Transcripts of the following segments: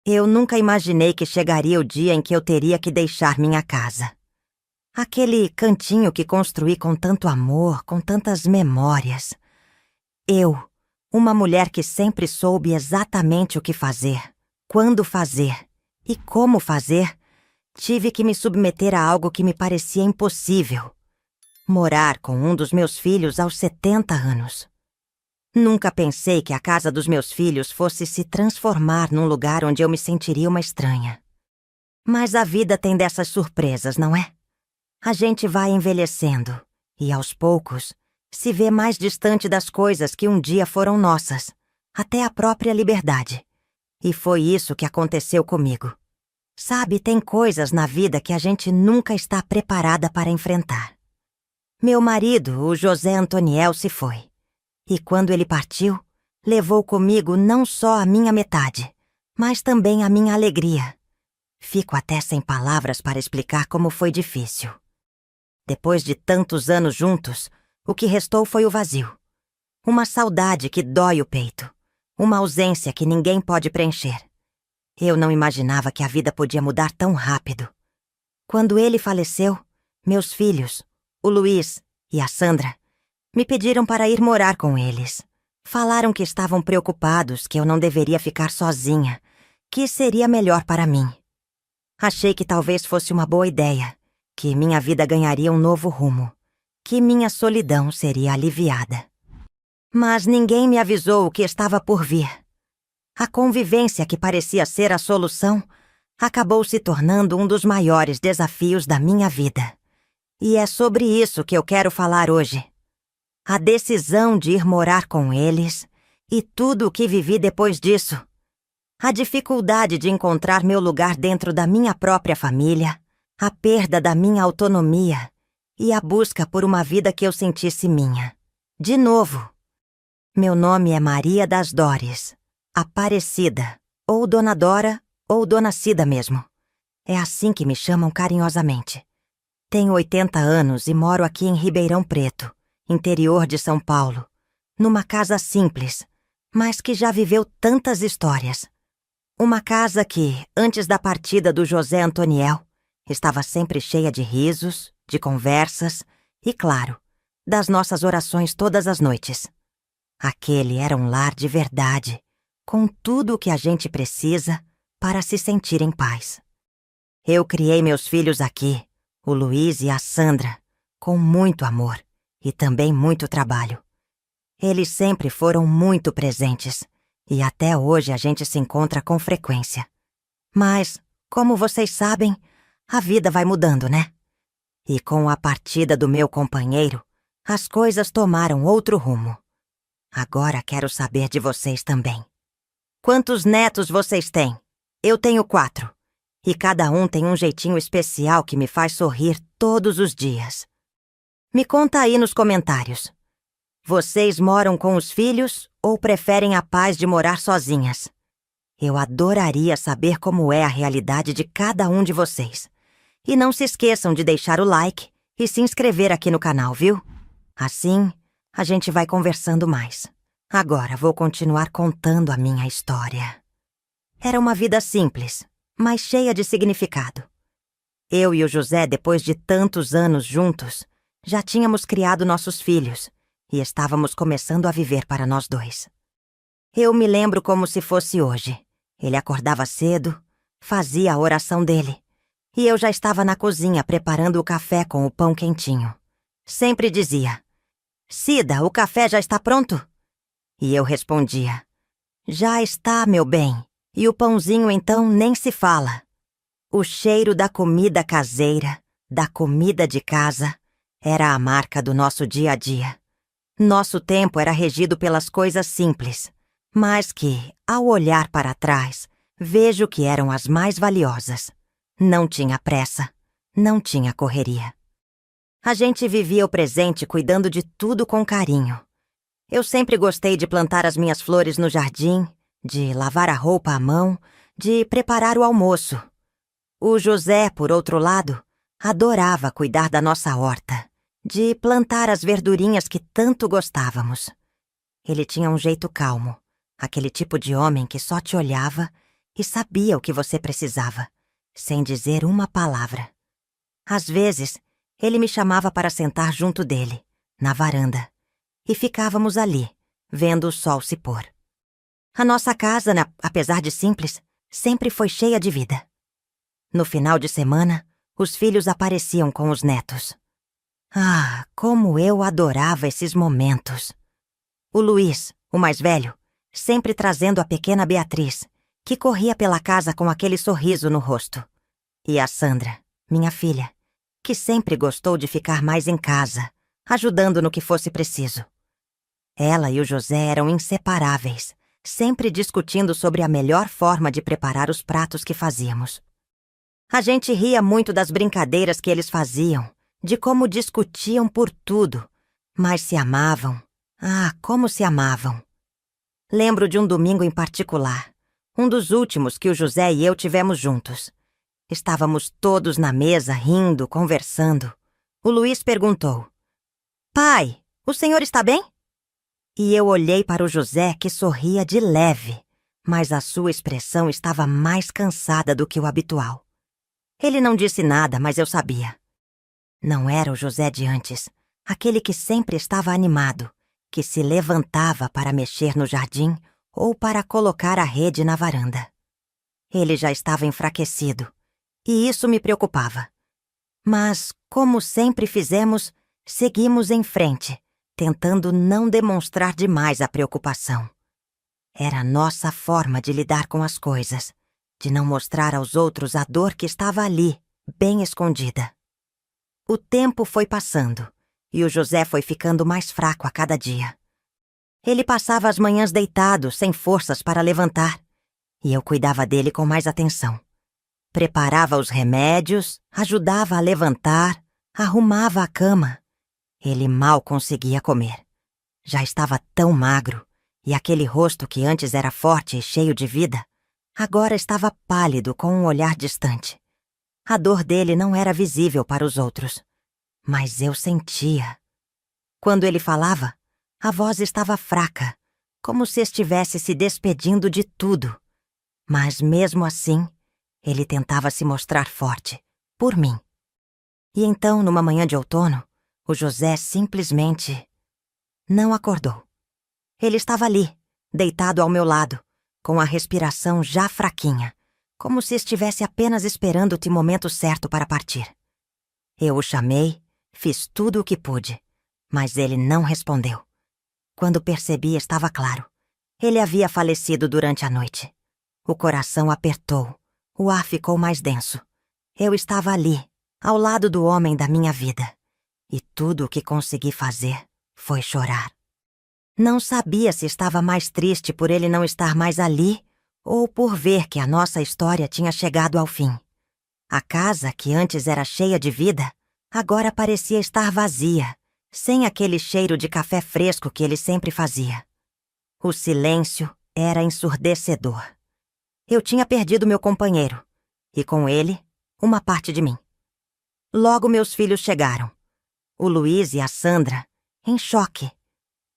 Eu nunca imaginei que chegaria o dia em que eu teria que deixar minha casa. Aquele cantinho que construí com tanto amor, com tantas memórias. Eu, uma mulher que sempre soube exatamente o que fazer, quando fazer e como fazer, tive que me submeter a algo que me parecia impossível. Morar com um dos meus filhos aos 70 anos. Nunca pensei que a casa dos meus filhos fosse se transformar num lugar onde eu me sentiria uma estranha. Mas a vida tem dessas surpresas, não é? A gente vai envelhecendo e, aos poucos, se vê mais distante das coisas que um dia foram nossas, até a própria liberdade. E foi isso que aconteceu comigo. Sabe, tem coisas na vida que a gente nunca está preparada para enfrentar. Meu marido, o José Antoniel, se foi. E quando ele partiu, levou comigo não só a minha metade, mas também a minha alegria. Fico até sem palavras para explicar como foi difícil. Depois de tantos anos juntos, o que restou foi o vazio. Uma saudade que dói o peito. Uma ausência que ninguém pode preencher. Eu não imaginava que a vida podia mudar tão rápido. Quando ele faleceu, meus filhos, o Luiz e a Sandra, me pediram para ir morar com eles. Falaram que estavam preocupados, que eu não deveria ficar sozinha, que seria melhor para mim. Achei que talvez fosse uma boa ideia, que minha vida ganharia um novo rumo, que minha solidão seria aliviada. Mas ninguém me avisou o que estava por vir. A convivência que parecia ser a solução acabou se tornando um dos maiores desafios da minha vida. E é sobre isso que eu quero falar hoje. A decisão de ir morar com eles e tudo o que vivi depois disso. A dificuldade de encontrar meu lugar dentro da minha própria família, a perda da minha autonomia e a busca por uma vida que eu sentisse minha. De novo. Meu nome é Maria das Dores, Aparecida, ou Dona Dora, ou Dona Cida mesmo. É assim que me chamam carinhosamente. Tenho 80 anos e moro aqui em Ribeirão Preto, interior de São Paulo, numa casa simples, mas que já viveu tantas histórias. Uma casa que, antes da partida do José Antoniel, estava sempre cheia de risos, de conversas e, claro, das nossas orações todas as noites. Aquele era um lar de verdade, com tudo o que a gente precisa para se sentir em paz. Eu criei meus filhos aqui, o Luiz e a Sandra, com muito amor e também muito trabalho. Eles sempre foram muito presentes e até hoje a gente se encontra com frequência. Mas, como vocês sabem, a vida vai mudando, né? E com a partida do meu companheiro, as coisas tomaram outro rumo. Agora quero saber de vocês também. Quantos netos vocês têm? Eu tenho 4. E cada um tem um jeitinho especial que me faz sorrir todos os dias. Me conta aí nos comentários. Vocês moram com os filhos ou preferem a paz de morar sozinhas? Eu adoraria saber como é a realidade de cada um de vocês. E não se esqueçam de deixar o like e se inscrever aqui no canal, viu? Assim, a gente vai conversando mais. Agora vou continuar contando a minha história. Era uma vida simples, mas cheia de significado. Eu e o José, depois de tantos anos juntos, já tínhamos criado nossos filhos e estávamos começando a viver para nós dois. Eu me lembro como se fosse hoje. Ele acordava cedo, fazia a oração dele, e eu já estava na cozinha preparando o café com o pão quentinho. Sempre dizia: "Cida, o café já está pronto?" E eu respondia: "Já está, meu bem." E o pãozinho então nem se fala. O cheiro da comida caseira, da comida de casa, era a marca do nosso dia a dia. Nosso tempo era regido pelas coisas simples, mas que, ao olhar para trás, vejo que eram as mais valiosas. Não tinha pressa, não tinha correria. A gente vivia o presente cuidando de tudo com carinho. Eu sempre gostei de plantar as minhas flores no jardim, de lavar a roupa à mão, de preparar o almoço. O José, por outro lado, adorava cuidar da nossa horta, de plantar as verdurinhas que tanto gostávamos. Ele tinha um jeito calmo, aquele tipo de homem que só te olhava e sabia o que você precisava, sem dizer uma palavra. Às vezes, ele me chamava para sentar junto dele, na varanda, e ficávamos ali, vendo o sol se pôr. A nossa casa, apesar de simples, sempre foi cheia de vida. No final de semana, os filhos apareciam com os netos. Ah, como eu adorava esses momentos! O Luiz, o mais velho, sempre trazendo a pequena Beatriz, que corria pela casa com aquele sorriso no rosto. E a Sandra, minha filha, que sempre gostou de ficar mais em casa, ajudando no que fosse preciso. Ela e o José eram inseparáveis, sempre discutindo sobre a melhor forma de preparar os pratos que fazíamos. A gente ria muito das brincadeiras que eles faziam, de como discutiam por tudo, mas se amavam. Ah, como se amavam! Lembro de um domingo em particular, um dos últimos que o José e eu tivemos juntos. Estávamos todos na mesa, rindo, conversando. O Luiz perguntou: "Pai, o senhor está bem?" E eu olhei para o José, que sorria de leve, mas a sua expressão estava mais cansada do que o habitual. Ele não disse nada, mas eu sabia. Não era o José de antes, aquele que sempre estava animado, que se levantava para mexer no jardim ou para colocar a rede na varanda. Ele já estava enfraquecido, e isso me preocupava. Mas, como sempre fizemos, seguimos em frente, tentando não demonstrar demais a preocupação. Era a nossa forma de lidar com as coisas, de não mostrar aos outros a dor que estava ali, bem escondida. O tempo foi passando, e o José foi ficando mais fraco a cada dia. Ele passava as manhãs deitado, sem forças para levantar, e eu cuidava dele com mais atenção. Preparava os remédios, ajudava a levantar, arrumava a cama. Ele mal conseguia comer. Já estava tão magro, e aquele rosto que antes era forte e cheio de vida, agora estava pálido com um olhar distante. A dor dele não era visível para os outros, mas eu sentia. Quando ele falava, a voz estava fraca, como se estivesse se despedindo de tudo. Mas mesmo assim, ele tentava se mostrar forte, por mim. E então, numa manhã de outono, o José simplesmente não acordou. Ele estava ali, deitado ao meu lado, com a respiração já fraquinha, como se estivesse apenas esperando o momento certo para partir. Eu o chamei, fiz tudo o que pude, mas ele não respondeu. Quando percebi, estava claro. Ele havia falecido durante a noite. O coração apertou, o ar ficou mais denso. Eu estava ali, ao lado do homem da minha vida, e tudo o que consegui fazer foi chorar. Não sabia se estava mais triste por ele não estar mais ali ou por ver que a nossa história tinha chegado ao fim. A casa, que antes era cheia de vida, agora parecia estar vazia, sem aquele cheiro de café fresco que ele sempre fazia. O silêncio era ensurdecedor. Eu tinha perdido meu companheiro, e com ele, uma parte de mim. Logo meus filhos chegaram. O Luiz e a Sandra, em choque.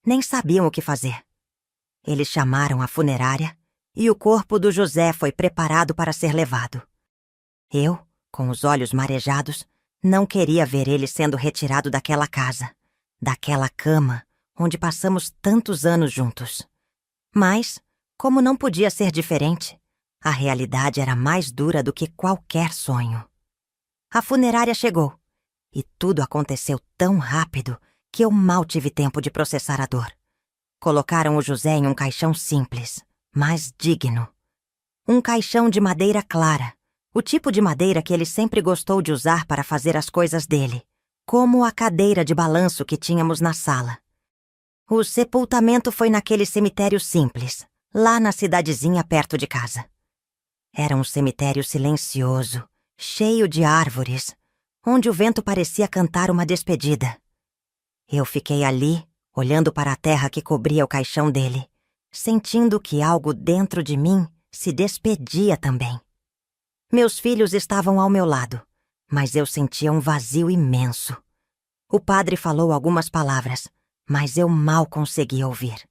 Nem sabiam o que fazer. Eles chamaram a funerária e o corpo do José foi preparado para ser levado. Eu, com os olhos marejados, não queria ver ele sendo retirado daquela casa, daquela cama onde passamos tantos anos juntos. Mas, como não podia ser diferente, a realidade era mais dura do que qualquer sonho. A funerária chegou, e tudo aconteceu tão rápido que eu mal tive tempo de processar a dor. Colocaram o José em um caixão simples, mas digno. Um caixão de madeira clara, o tipo de madeira que ele sempre gostou de usar para fazer as coisas dele, como a cadeira de balanço que tínhamos na sala. O sepultamento foi naquele cemitério simples, lá na cidadezinha perto de casa. Era um cemitério silencioso, cheio de árvores, onde o vento parecia cantar uma despedida. Eu fiquei ali, olhando para a terra que cobria o caixão dele, sentindo que algo dentro de mim se despedia também. Meus filhos estavam ao meu lado, mas eu sentia um vazio imenso. O padre falou algumas palavras, mas eu mal conseguia ouvir.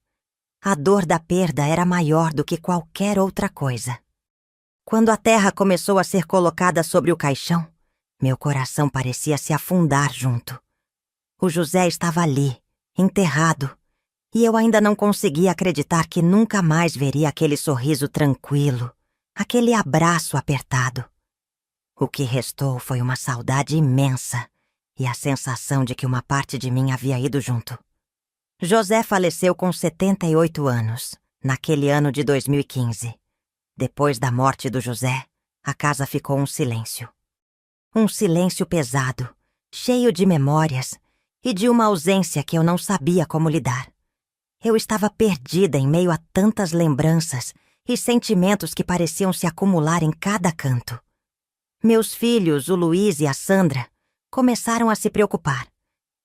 A dor da perda era maior do que qualquer outra coisa. Quando a terra começou a ser colocada sobre o caixão, meu coração parecia se afundar junto. O José estava ali, enterrado, e eu ainda não conseguia acreditar que nunca mais veria aquele sorriso tranquilo, aquele abraço apertado. O que restou foi uma saudade imensa e a sensação de que uma parte de mim havia ido junto. José faleceu com 78 anos, naquele ano de 2015. Depois da morte do José, a casa ficou um silêncio. Um silêncio pesado, cheio de memórias e de uma ausência que eu não sabia como lidar. Eu estava perdida em meio a tantas lembranças e sentimentos que pareciam se acumular em cada canto. Meus filhos, o Luiz e a Sandra, começaram a se preocupar.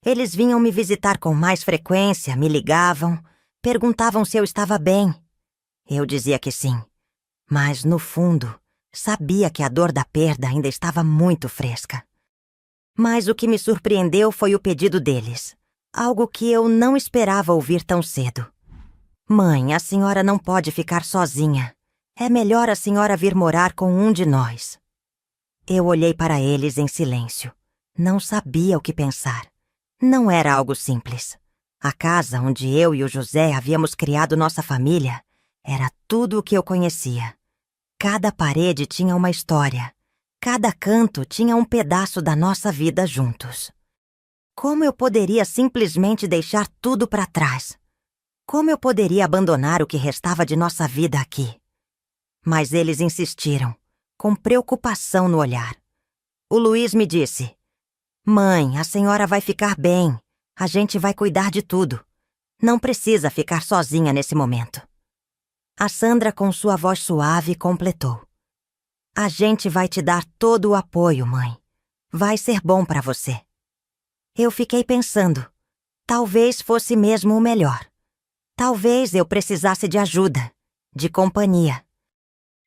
Eles vinham me visitar com mais frequência, me ligavam, perguntavam se eu estava bem. Eu dizia que sim, mas, no fundo, sabia que a dor da perda ainda estava muito fresca. Mas o que me surpreendeu foi o pedido deles, algo que eu não esperava ouvir tão cedo. Mãe, a senhora não pode ficar sozinha. É melhor a senhora vir morar com um de nós. Eu olhei para eles em silêncio. Não sabia o que pensar. Não era algo simples. A casa onde eu e o José havíamos criado nossa família era tudo o que eu conhecia. Cada parede tinha uma história. Cada canto tinha um pedaço da nossa vida juntos. Como eu poderia simplesmente deixar tudo para trás? Como eu poderia abandonar o que restava de nossa vida aqui? Mas eles insistiram, com preocupação no olhar. O Luiz me disse: Mãe, a senhora vai ficar bem. A gente vai cuidar de tudo. Não precisa ficar sozinha nesse momento. A Sandra, com sua voz suave, completou: A gente vai te dar todo o apoio, mãe. Vai ser bom para você. Eu fiquei pensando, talvez fosse mesmo o melhor. Talvez eu precisasse de ajuda, de companhia.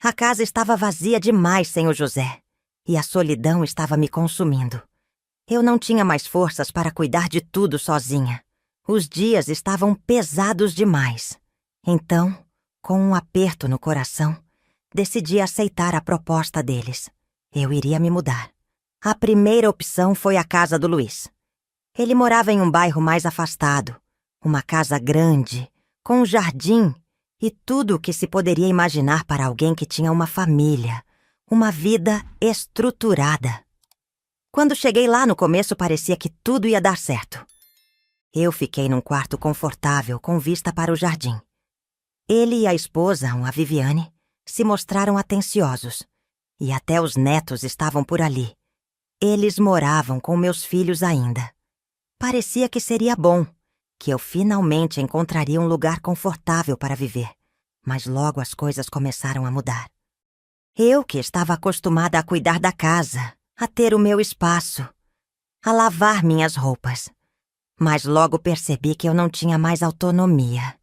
A casa estava vazia demais sem o José, e a solidão estava me consumindo. Eu não tinha mais forças para cuidar de tudo sozinha. Os dias estavam pesados demais. Então, com um aperto no coração, decidi aceitar a proposta deles. Eu iria me mudar. A primeira opção foi a casa do Luiz. Ele morava em um bairro mais afastado, uma casa grande, com um jardim e tudo o que se poderia imaginar para alguém que tinha uma família, uma vida estruturada. Quando cheguei lá no começo parecia que tudo ia dar certo. Eu fiquei num quarto confortável com vista para o jardim. Ele e a esposa, a Viviane, se mostraram atenciosos. E até os netos estavam por ali. Eles moravam com meus filhos ainda. Parecia que seria bom, que eu finalmente encontraria um lugar confortável para viver. Mas logo as coisas começaram a mudar. Eu, que estava acostumada a cuidar da casa, a ter o meu espaço, a lavar minhas roupas. Mas logo percebi que eu não tinha mais autonomia.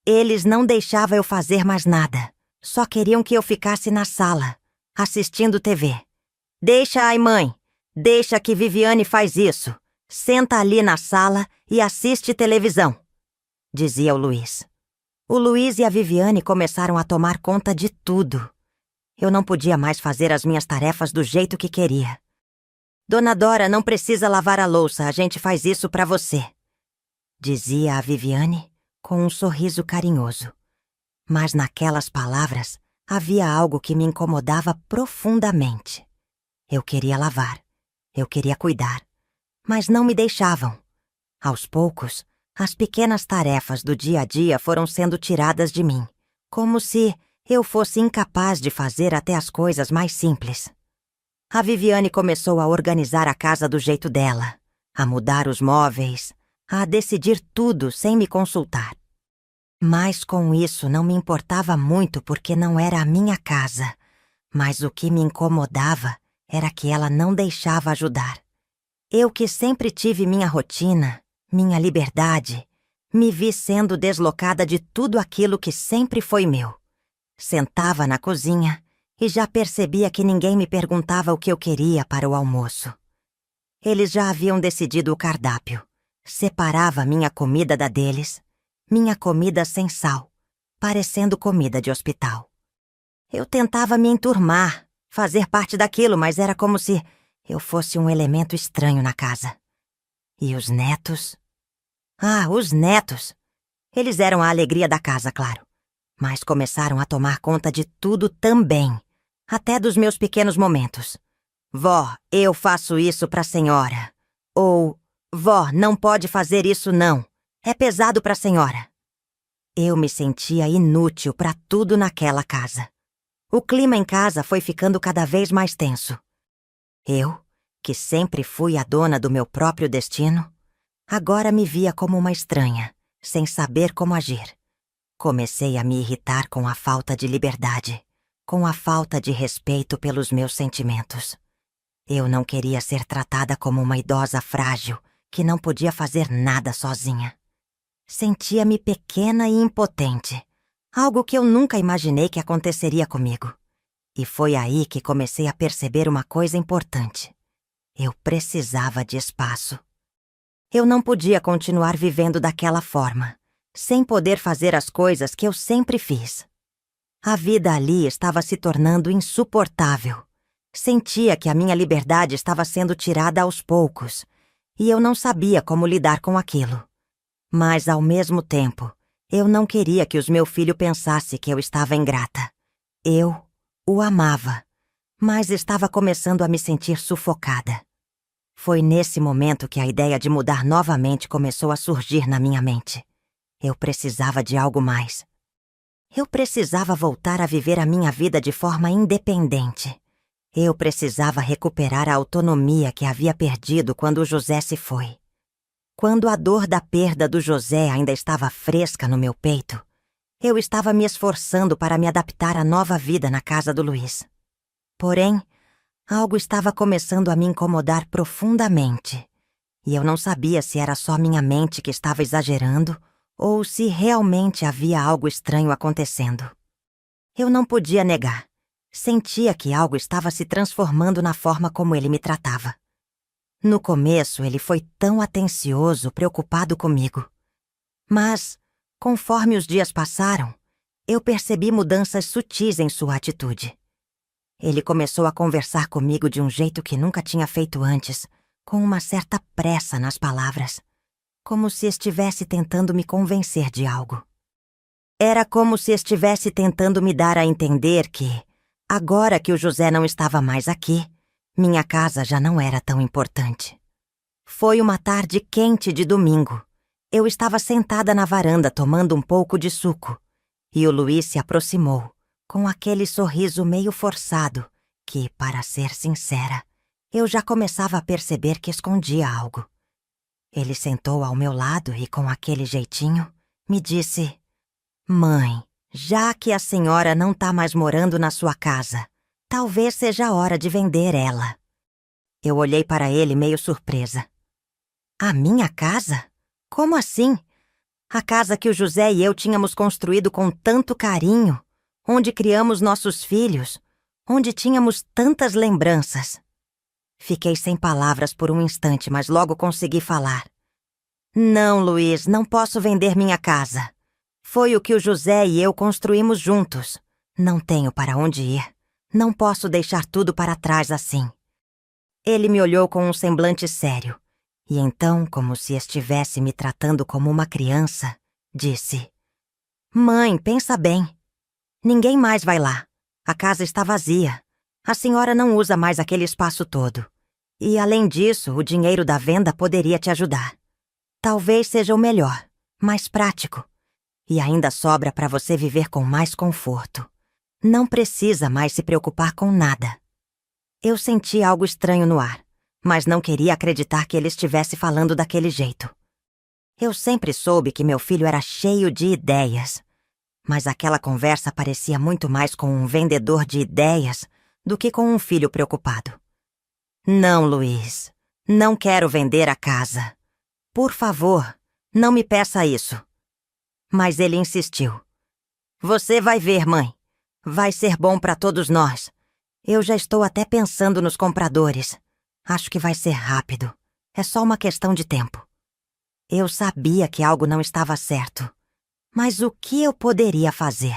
Eles não deixavam eu fazer mais nada. Só queriam que eu ficasse na sala, assistindo TV. Deixa aí, mãe. Deixa que Viviane faz isso. Senta ali na sala e assiste televisão, dizia o Luiz. O Luiz e a Viviane começaram a tomar conta de tudo. Eu não podia mais fazer as minhas tarefas do jeito que queria. Dona Dora não precisa lavar a louça, a gente faz isso para você, dizia a Viviane com um sorriso carinhoso. Mas naquelas palavras havia algo que me incomodava profundamente. Eu queria lavar, eu queria cuidar, mas não me deixavam. Aos poucos, as pequenas tarefas do dia a dia foram sendo tiradas de mim, como se eu fosse incapaz de fazer até as coisas mais simples. A Viviane começou a organizar a casa do jeito dela, a mudar os móveis, a decidir tudo sem me consultar. Mas com isso não me importava muito porque não era a minha casa, mas o que me incomodava era que ela não deixava ajudar. Eu, que sempre tive minha rotina, minha liberdade, me vi sendo deslocada de tudo aquilo que sempre foi meu. Sentava na cozinha e já percebia que ninguém me perguntava o que eu queria para o almoço. Eles já haviam decidido o cardápio. Separava minha comida da deles, minha comida sem sal, parecendo comida de hospital. Eu tentava me enturmar, fazer parte daquilo, mas era como se eu fosse um elemento estranho na casa. E os netos? Ah, os netos! Eles eram a alegria da casa, claro. Mas começaram a tomar conta de tudo também, até dos meus pequenos momentos. Vó, eu faço isso pra senhora. Ou, vó, não pode fazer isso não. É pesado pra senhora. Eu me sentia inútil pra tudo naquela casa. O clima em casa foi ficando cada vez mais tenso. Eu, que sempre fui a dona do meu próprio destino, agora me via como uma estranha, sem saber como agir. Comecei a me irritar com a falta de liberdade, com a falta de respeito pelos meus sentimentos. Eu não queria ser tratada como uma idosa frágil que não podia fazer nada sozinha. Sentia-me pequena e impotente, algo que eu nunca imaginei que aconteceria comigo. E foi aí que comecei a perceber uma coisa importante. Eu precisava de espaço. Eu não podia continuar vivendo daquela forma, sem poder fazer as coisas que eu sempre fiz. A vida ali estava se tornando insuportável. Sentia que a minha liberdade estava sendo tirada aos poucos, e eu não sabia como lidar com aquilo. Mas, ao mesmo tempo, eu não queria que o meu filho pensasse que eu estava ingrata. Eu o amava, mas estava começando a me sentir sufocada. Foi nesse momento que a ideia de mudar novamente começou a surgir na minha mente. Eu precisava de algo mais. Eu precisava voltar a viver a minha vida de forma independente. Eu precisava recuperar a autonomia que havia perdido quando o José se foi. Quando a dor da perda do José ainda estava fresca no meu peito, eu estava me esforçando para me adaptar à nova vida na casa do Luiz. Porém, algo estava começando a me incomodar profundamente, e eu não sabia se era só minha mente que estava exagerando ou se realmente havia algo estranho acontecendo. Eu não podia negar. Sentia que algo estava se transformando na forma como ele me tratava. No começo, ele foi tão atencioso, preocupado comigo. Mas, conforme os dias passaram, eu percebi mudanças sutis em sua atitude. Ele começou a conversar comigo de um jeito que nunca tinha feito antes, com uma certa pressa nas palavras, como se estivesse tentando me convencer de algo. Era como se estivesse tentando me dar a entender que, agora que o José não estava mais aqui, minha casa já não era tão importante. Foi uma tarde quente de domingo. Eu estava sentada na varanda tomando um pouco de suco, e o Luiz se aproximou, com aquele sorriso meio forçado, que, para ser sincera, eu já começava a perceber que escondia algo. Ele sentou ao meu lado e, com aquele jeitinho, me disse: "Mãe, já que a senhora não está mais morando na sua casa, talvez seja a hora de vender ela." Eu olhei para ele meio surpresa. "A minha casa? Como assim? A casa que o José e eu tínhamos construído com tanto carinho, onde criamos nossos filhos, onde tínhamos tantas lembranças." Fiquei sem palavras por um instante, mas logo consegui falar. "Não, Luiz, não posso vender minha casa. Foi o que o José e eu construímos juntos. Não tenho para onde ir. Não posso deixar tudo para trás assim." Ele me olhou com um semblante sério, e então, como se estivesse me tratando como uma criança, disse: "Mãe, pensa bem. Ninguém mais vai lá. A casa está vazia. A senhora não usa mais aquele espaço todo. E, além disso, o dinheiro da venda poderia te ajudar. Talvez seja o melhor, mais prático. E ainda sobra para você viver com mais conforto. Não precisa mais se preocupar com nada." Eu senti algo estranho no ar, mas não queria acreditar que ele estivesse falando daquele jeito. Eu sempre soube que meu filho era cheio de ideias, mas aquela conversa parecia muito mais com um vendedor de ideias do que com um filho preocupado. "Não, Luiz, não quero vender a casa. Por favor, não me peça isso." Mas ele insistiu. "Você vai ver, mãe. Vai ser bom para todos nós. Eu já estou até pensando nos compradores. Acho que vai ser rápido. É só uma questão de tempo." Eu sabia que algo não estava certo. Mas o que eu poderia fazer?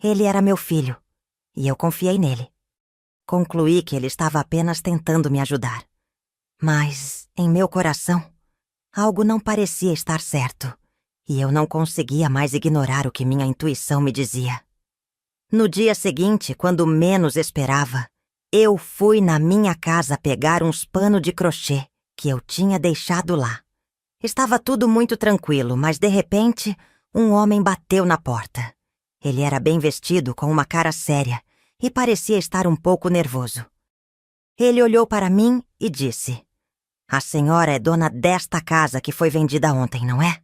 Ele era meu filho. e eu confiei nele. Concluí que ele estava apenas tentando me ajudar. Mas, em meu coração, algo não parecia estar certo, e eu não conseguia mais ignorar o que minha intuição me dizia. No dia seguinte, quando menos esperava, eu fui na minha casa pegar uns panos de crochê que eu tinha deixado lá. Estava tudo muito tranquilo, mas de repente, um homem bateu na porta. Ele era bem vestido, com uma cara séria, e parecia estar um pouco nervoso. Ele olhou para mim e disse: "A senhora é dona desta casa que foi vendida ontem, não é?"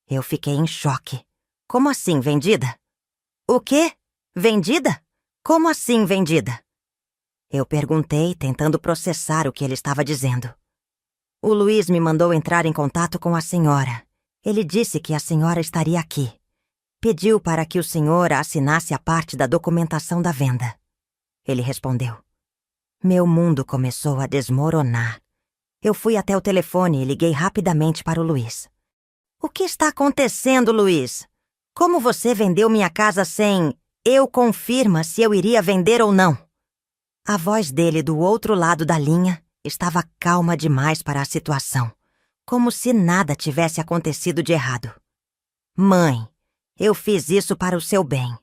Eu fiquei em choque. "Como assim, vendida?" "O quê? Vendida? Como assim, vendida?" Eu perguntei, tentando processar o que ele estava dizendo. "O Luiz me mandou entrar em contato com a senhora. Ele disse que a senhora estaria aqui. Pediu para que o senhor assinasse a parte da documentação da venda." Ele respondeu. Meu mundo começou a desmoronar. Eu fui até o telefone e liguei rapidamente para o Luiz. "O que está acontecendo, Luiz? Como você vendeu minha casa sem eu confirma se eu iria vender ou não?" A voz dele do outro lado da linha estava calma demais para a situação, como se nada tivesse acontecido de errado. "Mãe, eu fiz isso para o seu bem.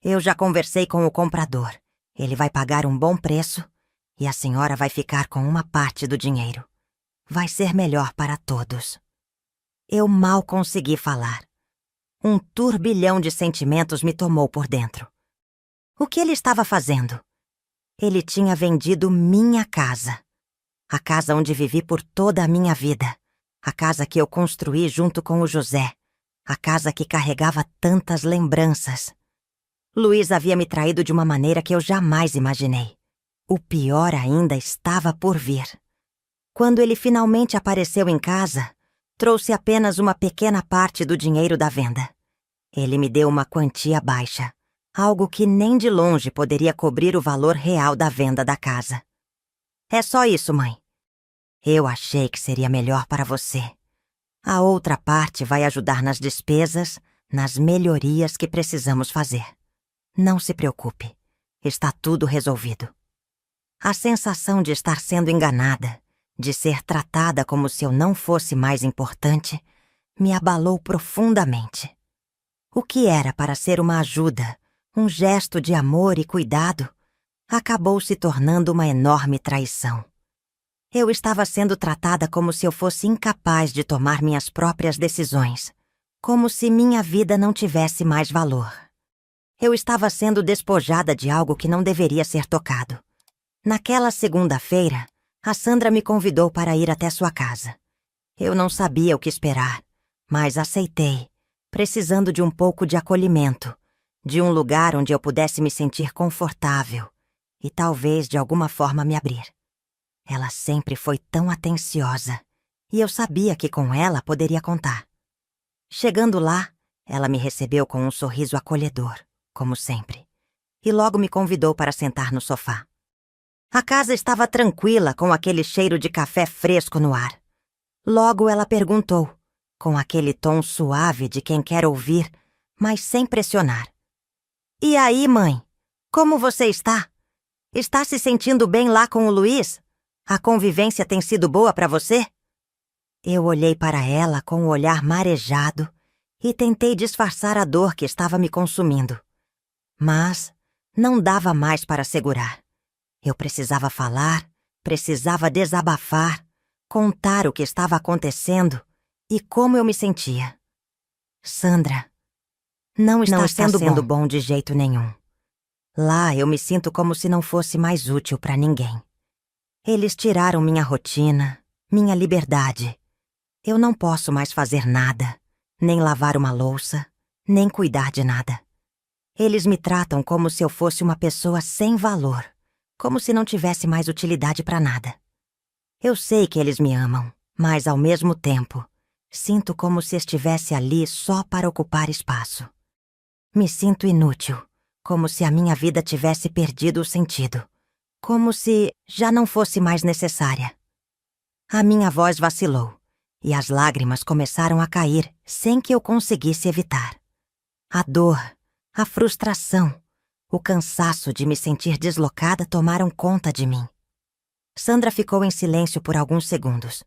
Eu já conversei com o comprador. Ele vai pagar um bom preço e a senhora vai ficar com uma parte do dinheiro. Vai ser melhor para todos." Eu mal consegui falar. Um turbilhão de sentimentos me tomou por dentro. O que ele estava fazendo? Ele tinha vendido minha casa. A casa onde vivi por toda a minha vida. A casa que eu construí junto com o José. A casa que carregava tantas lembranças. Luiz havia me traído de uma maneira que eu jamais imaginei. O pior ainda estava por vir. Quando ele finalmente apareceu em casa, trouxe apenas uma pequena parte do dinheiro da venda. Ele me deu uma quantia baixa, algo que nem de longe poderia cobrir o valor real da venda da casa. "É só isso, mãe. Eu achei que seria melhor para você. A outra parte vai ajudar nas despesas, nas melhorias que precisamos fazer. Não se preocupe, está tudo resolvido." A sensação de estar sendo enganada, de ser tratada como se eu não fosse mais importante, me abalou profundamente. O que era para ser uma ajuda, um gesto de amor e cuidado, acabou se tornando uma enorme traição. Eu estava sendo tratada como se eu fosse incapaz de tomar minhas próprias decisões, como se minha vida não tivesse mais valor. Eu estava sendo despojada de algo que não deveria ser tocado. Naquela segunda-feira, a Sandra me convidou para ir até sua casa. Eu não sabia o que esperar, mas aceitei, precisando de um pouco de acolhimento, de um lugar onde eu pudesse me sentir confortável e talvez de alguma forma me abrir. Ela sempre foi tão atenciosa, e eu sabia que com ela poderia contar. Chegando lá, ela me recebeu com um sorriso acolhedor, como sempre, e logo me convidou para sentar no sofá. A casa estava tranquila com aquele cheiro de café fresco no ar. Logo ela perguntou, com aquele tom suave de quem quer ouvir, mas sem pressionar. "E aí, mãe? Como você está? Está se sentindo bem lá com o Luiz? A convivência tem sido boa para você?" Eu olhei para ela com o olhar marejado e tentei disfarçar a dor que estava me consumindo. Mas não dava mais para segurar. Eu precisava falar, precisava desabafar, contar o que estava acontecendo e como eu me sentia. "Sandra, não está sendo bom de jeito nenhum. Lá eu me sinto como se não fosse mais útil para ninguém. Eles tiraram minha rotina, minha liberdade. Eu não posso mais fazer nada, nem lavar uma louça, nem cuidar de nada. Eles me tratam como se eu fosse uma pessoa sem valor, como se não tivesse mais utilidade para nada. Eu sei que eles me amam, mas ao mesmo tempo, sinto como se estivesse ali só para ocupar espaço. Me sinto inútil, como se a minha vida tivesse perdido o sentido. Como se já não fosse mais necessária. A minha voz vacilou, e as lágrimas começaram a cair sem que eu conseguisse evitar. A dor, a frustração, O cansaço de me sentir deslocada tomaram conta de mim. Sandra ficou em silêncio por alguns segundos,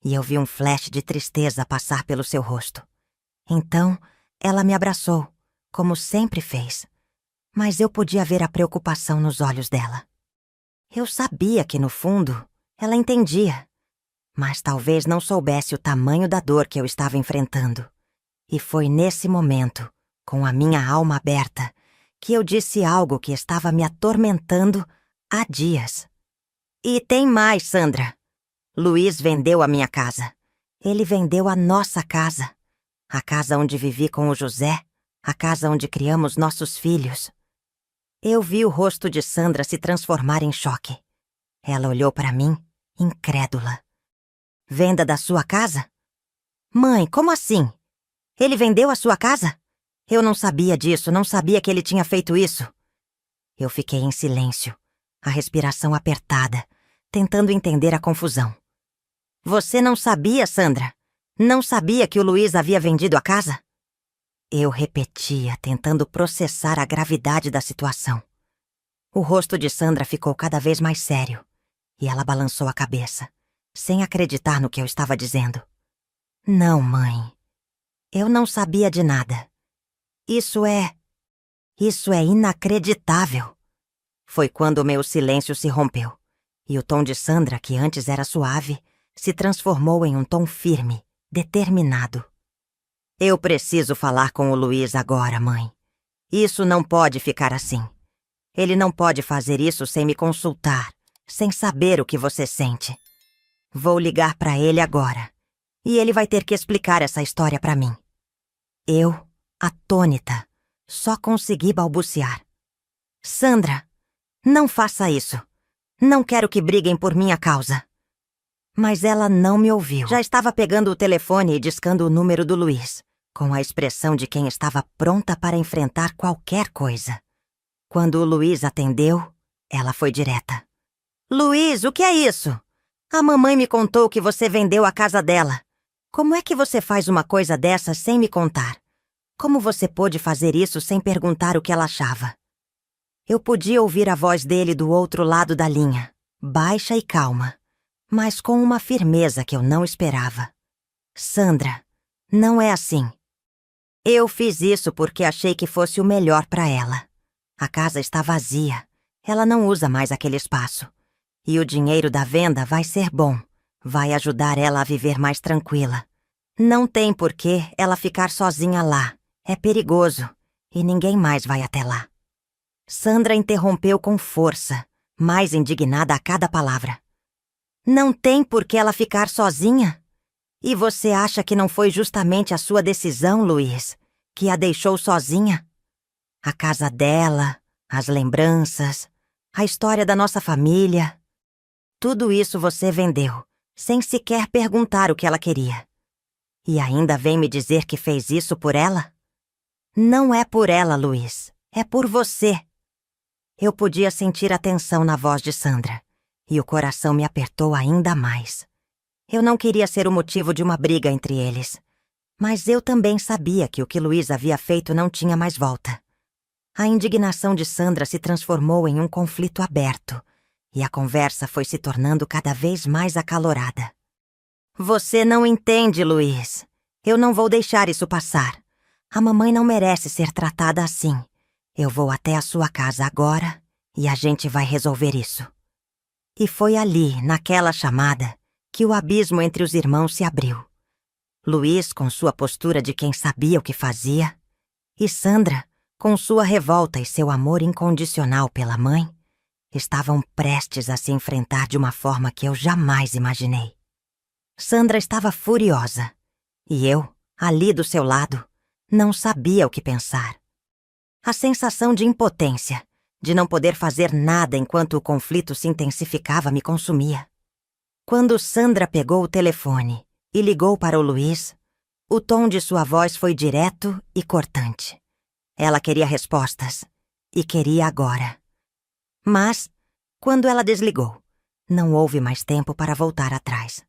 e eu vi um flash de tristeza passar pelo seu rosto. Então, ela me abraçou, como sempre fez, mas eu podia ver a preocupação nos olhos dela. Eu sabia que, no fundo, ela entendia, mas talvez não soubesse o tamanho da dor que eu estava enfrentando. E foi nesse momento, com a minha alma aberta, que eu disse algo que estava me atormentando há dias. E tem mais, Sandra. Luiz vendeu a minha casa. Ele vendeu a nossa casa. A casa onde vivi com o José, a casa onde criamos nossos filhos. Eu vi o rosto de Sandra se transformar em choque. Ela olhou para mim, incrédula. Venda da sua casa? Mãe, como assim? Ele vendeu a sua casa? Eu não sabia disso, não sabia que ele tinha feito isso. Eu fiquei em silêncio, a respiração apertada, tentando entender a confusão. Você não sabia, Sandra? Não sabia que o Luiz havia vendido a casa? Eu repetia, tentando processar a gravidade da situação. O rosto de Sandra ficou cada vez mais sério, e ela balançou a cabeça, sem acreditar no que eu estava dizendo. Não, mãe. Eu não sabia de nada. Isso é inacreditável. Foi quando o meu silêncio se rompeu, e o tom de Sandra, que antes era suave, se transformou em um tom firme, determinado. Eu preciso falar com o Luiz agora, mãe. Isso não pode ficar assim. Ele não pode fazer isso sem me consultar, sem saber o que você sente. Vou ligar para ele agora, e ele vai ter que explicar essa história para mim. Eu, atônita, só consegui balbuciar. Sandra, não faça isso. Não quero que briguem por minha causa. Mas ela não me ouviu. Já estava pegando o telefone e discando o número do Luiz, com a expressão de quem estava pronta para enfrentar qualquer coisa. Quando o Luiz atendeu, ela foi direta. Luiz, o que é isso? A mamãe me contou que você vendeu a casa dela. Como é que você faz uma coisa dessa sem me contar? Como você pôde fazer isso sem perguntar o que ela achava? Eu podia ouvir a voz dele do outro lado da linha, baixa e calma, mas com uma firmeza que eu não esperava. Sandra, não é assim. Eu fiz isso porque achei que fosse o melhor para ela. A casa está vazia. Ela não usa mais aquele espaço. E o dinheiro da venda vai ser bom. Vai ajudar ela a viver mais tranquila. Não tem por que ela ficar sozinha lá. É perigoso. E ninguém mais vai até lá. Sandra interrompeu com força, mais indignada a cada palavra. Não tem por que ela ficar sozinha? E você acha que não foi justamente a sua decisão, Luiz, que a deixou sozinha? A casa dela, as lembranças, a história da nossa família. Tudo isso você vendeu, sem sequer perguntar o que ela queria. E ainda vem me dizer que fez isso por ela? Não é por ela, Luiz. É por você. Eu podia sentir a tensão na voz de Sandra, e o coração me apertou ainda mais. Eu não queria ser o motivo de uma briga entre eles, mas eu também sabia que o que Luiz havia feito não tinha mais volta. A indignação de Sandra se transformou em um conflito aberto, e a conversa foi se tornando cada vez mais acalorada. Você não entende, Luiz. Eu não vou deixar isso passar. A mamãe não merece ser tratada assim. Eu vou até a sua casa agora e a gente vai resolver isso. E foi ali, naquela chamada, que o abismo entre os irmãos se abriu. Luiz, com sua postura de quem sabia o que fazia, e Sandra, com sua revolta e seu amor incondicional pela mãe, estavam prestes a se enfrentar de uma forma que eu jamais imaginei. Sandra estava furiosa, e eu, ali do seu lado, não sabia o que pensar. A sensação de impotência, de não poder fazer nada enquanto o conflito se intensificava, me consumia. Quando Sandra pegou o telefone e ligou para o Luiz, o tom de sua voz foi direto e cortante. Ela queria respostas, e queria agora. Mas, quando ela desligou, não houve mais tempo para voltar atrás.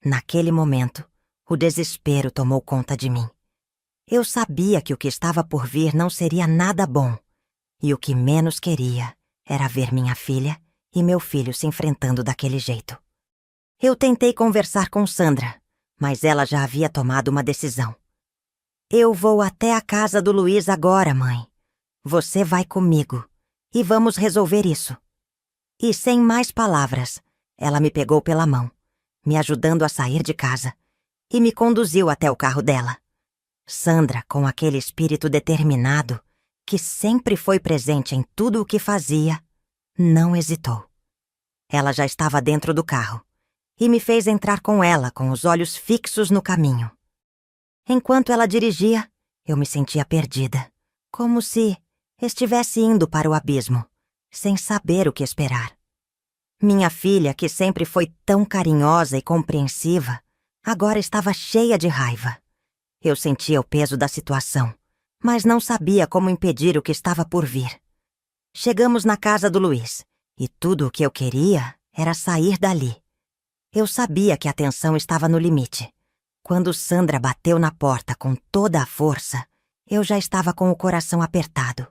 Naquele momento, o desespero tomou conta de mim. Eu sabia que o que estava por vir não seria nada bom, E o que menos queria era ver minha filha e meu filho se enfrentando daquele jeito. Eu tentei conversar com Sandra, mas ela já havia tomado uma decisão. Eu vou até a casa do Luiz agora, mãe. Você vai comigo e vamos resolver isso. E sem mais palavras, ela me pegou pela mão, me ajudando a sair de casa, e me conduziu até o carro dela. Sandra, com aquele espírito determinado, que sempre foi presente em tudo o que fazia, não hesitou. Ela já estava dentro do carro e me fez entrar com ela, com os olhos fixos no caminho. Enquanto ela dirigia, eu me sentia perdida, como se estivesse indo para o abismo, sem saber o que esperar. Minha filha, que sempre foi tão carinhosa e compreensiva, agora estava cheia de raiva. Eu sentia o peso da situação, mas não sabia como impedir o que estava por vir. Chegamos na casa do Luiz, e tudo o que eu queria era sair dali. Eu sabia que a tensão estava no limite. Quando Sandra bateu na porta com toda a força, eu já estava com o coração apertado.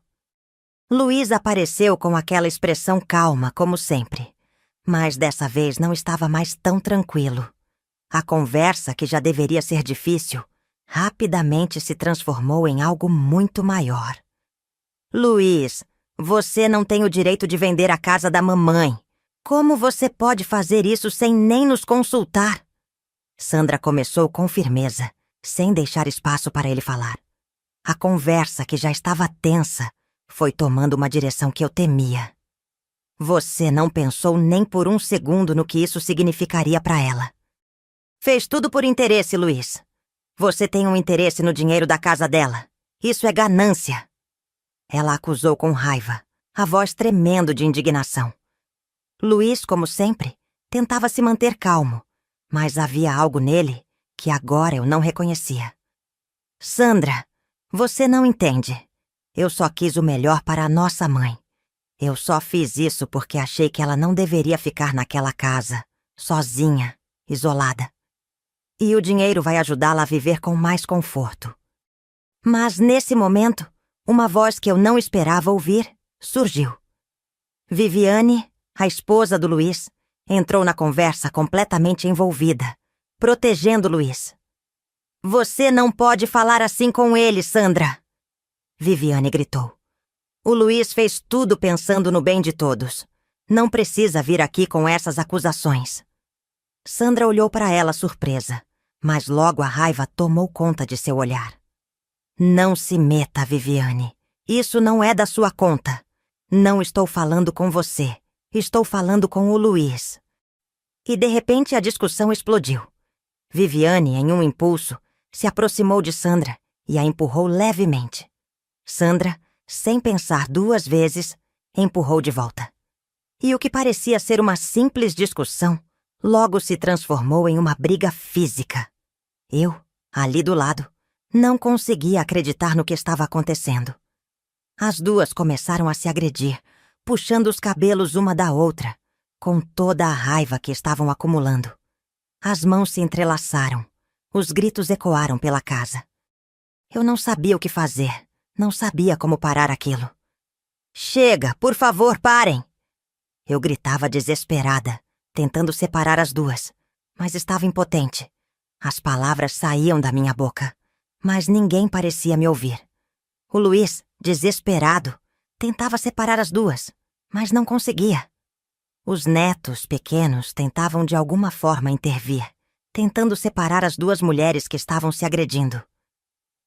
Luiz apareceu com aquela expressão calma, como sempre, mas dessa vez não estava mais tão tranquilo. A conversa, que já deveria ser difícil, rapidamente se transformou em algo muito maior. Luiz, você não tem o direito de vender a casa da mamãe. Como você pode fazer isso sem nem nos consultar? Sandra começou com firmeza, sem deixar espaço para ele falar. A conversa, que já estava tensa, foi tomando uma direção que eu temia. Você não pensou nem por um segundo no que isso significaria para ela. Fez tudo por interesse, Luiz. Você tem um interesse no dinheiro da casa dela. Isso é ganância. Ela acusou com raiva, a voz tremendo de indignação. Luiz, como sempre, tentava se manter calmo, mas havia algo nele que agora eu não reconhecia. Sandra, você não entende. Eu só quis o melhor para a nossa mãe. Eu só fiz isso porque achei que ela não deveria ficar naquela casa, sozinha, isolada. E o dinheiro vai ajudá-la a viver com mais conforto. Mas nesse momento, uma voz que eu não esperava ouvir surgiu. Viviane, a esposa do Luiz, entrou na conversa completamente envolvida, protegendo Luiz. Você não pode falar assim com ele, Sandra! Viviane gritou. O Luiz fez tudo pensando no bem de todos. Não precisa vir aqui com essas acusações. Sandra olhou para ela surpresa, mas logo a raiva tomou conta de seu olhar. Não se meta, Viviane. Isso não é da sua conta. Não estou falando com você. Estou falando com o Luiz. E de repente a discussão explodiu. Viviane, em um impulso, se aproximou de Sandra e a empurrou levemente. Sandra, sem pensar duas vezes, empurrou de volta. E o que parecia ser uma simples discussão, logo se transformou em uma briga física. Eu, ali do lado, não conseguia acreditar no que estava acontecendo. As duas começaram a se agredir, puxando os cabelos uma da outra, com toda a raiva que estavam acumulando. As mãos se entrelaçaram, os gritos ecoaram pela casa. Eu não sabia o que fazer, não sabia como parar aquilo. Chega, por favor, parem! Eu gritava desesperada, tentando separar as duas, mas estava impotente. As palavras saíam da minha boca, mas ninguém parecia me ouvir. O Luiz, desesperado, tentava separar as duas, mas não conseguia. Os netos pequenos tentavam de alguma forma intervir, tentando separar as duas mulheres que estavam se agredindo.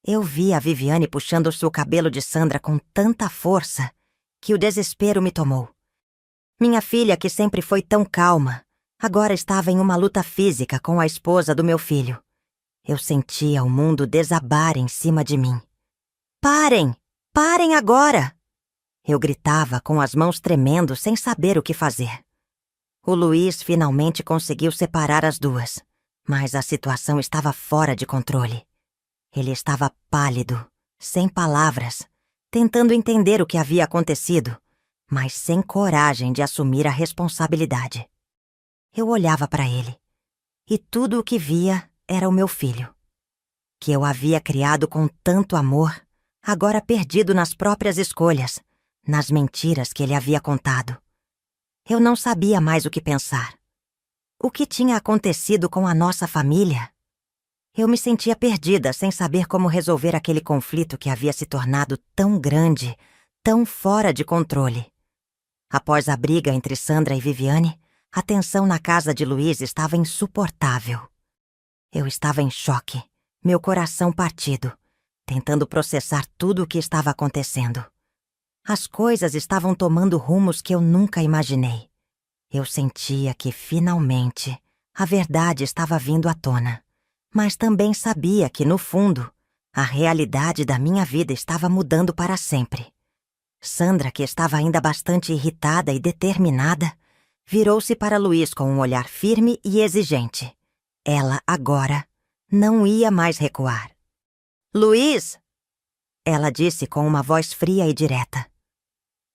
Eu vi a Viviane puxando o cabelo de Sandra com tanta força que o desespero me tomou. Minha filha, que sempre foi tão calma, agora estava em uma luta física com a esposa do meu filho. Eu sentia o mundo desabar em cima de mim. Parem! Parem agora! Eu gritava com as mãos tremendo sem saber o que fazer. O Luiz finalmente conseguiu separar as duas, mas a situação estava fora de controle. Ele estava pálido, sem palavras, tentando entender o que havia acontecido, mas sem coragem de assumir a responsabilidade. Eu olhava para ele, e tudo o que via era o meu filho, que eu havia criado com tanto amor, agora perdido nas próprias escolhas, nas mentiras que ele havia contado. Eu não sabia mais o que pensar. O que tinha acontecido com a nossa família? Eu me sentia perdida, sem saber como resolver aquele conflito que havia se tornado tão grande, tão fora de controle. Após a briga entre Sandra e Viviane, a tensão na casa de Luiz estava insuportável. Eu estava em choque, meu coração partido, tentando processar tudo o que estava acontecendo. As coisas estavam tomando rumos que eu nunca imaginei. Eu sentia que, finalmente, a verdade estava vindo à tona. Mas também sabia que, no fundo, a realidade da minha vida estava mudando para sempre. Sandra, que estava ainda bastante irritada e determinada, virou-se para Luiz com um olhar firme e exigente. Ela, agora, não ia mais recuar. "Luiz!" Ela disse com uma voz fria e direta.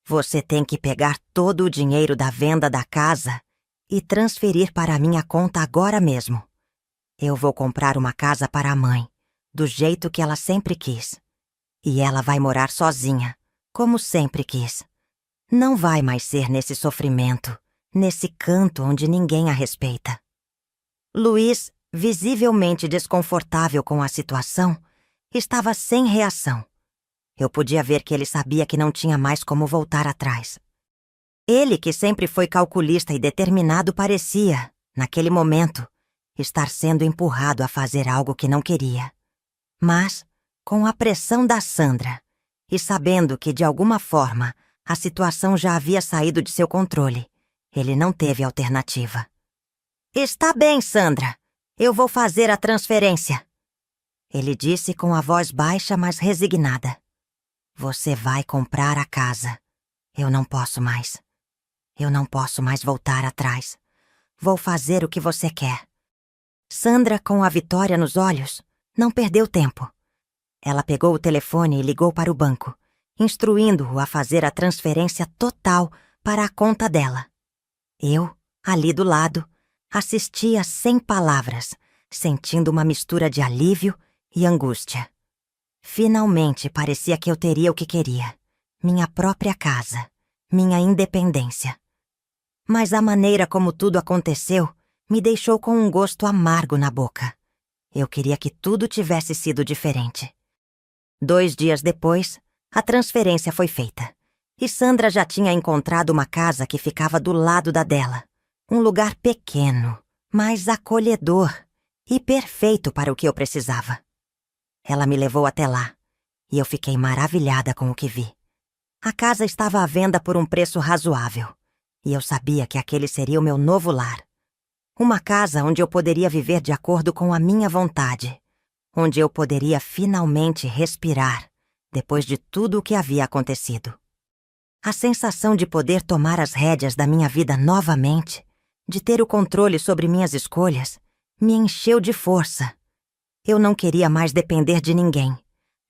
"Você tem que pegar todo o dinheiro da venda da casa e transferir para a minha conta agora mesmo. Eu vou comprar uma casa para a mãe, do jeito que ela sempre quis. E ela vai morar sozinha, como sempre quis. Não vai mais ser nesse sofrimento, nesse canto onde ninguém a respeita." Luiz, visivelmente desconfortável com a situação, estava sem reação. Eu podia ver que ele sabia que não tinha mais como voltar atrás. Ele, que sempre foi calculista e determinado, parecia, naquele momento, estar sendo empurrado a fazer algo que não queria. Mas, com a pressão da Sandra, e sabendo que, de alguma forma, a situação já havia saído de seu controle, ele não teve alternativa. "Está bem, Sandra. Eu vou fazer a transferência." Ele disse com a voz baixa, mas resignada. "Você vai comprar a casa. Eu não posso mais. Eu não posso mais voltar atrás. Vou fazer o que você quer." Sandra, com a vitória nos olhos, não perdeu tempo. Ela pegou o telefone e ligou para o banco, instruindo-o a fazer a transferência total para a conta dela. Eu, ali do lado, assistia sem palavras, sentindo uma mistura de alívio e angústia. Finalmente parecia que eu teria o que queria: minha própria casa, minha independência. Mas a maneira como tudo aconteceu me deixou com um gosto amargo na boca. Eu queria que tudo tivesse sido diferente. 2 dias depois, a transferência foi feita. E Sandra já tinha encontrado uma casa que ficava do lado da dela. Um lugar pequeno, mas acolhedor e perfeito para o que eu precisava. Ela me levou até lá, e eu fiquei maravilhada com o que vi. A casa estava à venda por um preço razoável, e eu sabia que aquele seria o meu novo lar. Uma casa onde eu poderia viver de acordo com a minha vontade, onde eu poderia finalmente respirar depois de tudo o que havia acontecido. A sensação de poder tomar as rédeas da minha vida novamente, de ter o controle sobre minhas escolhas, me encheu de força. Eu não queria mais depender de ninguém.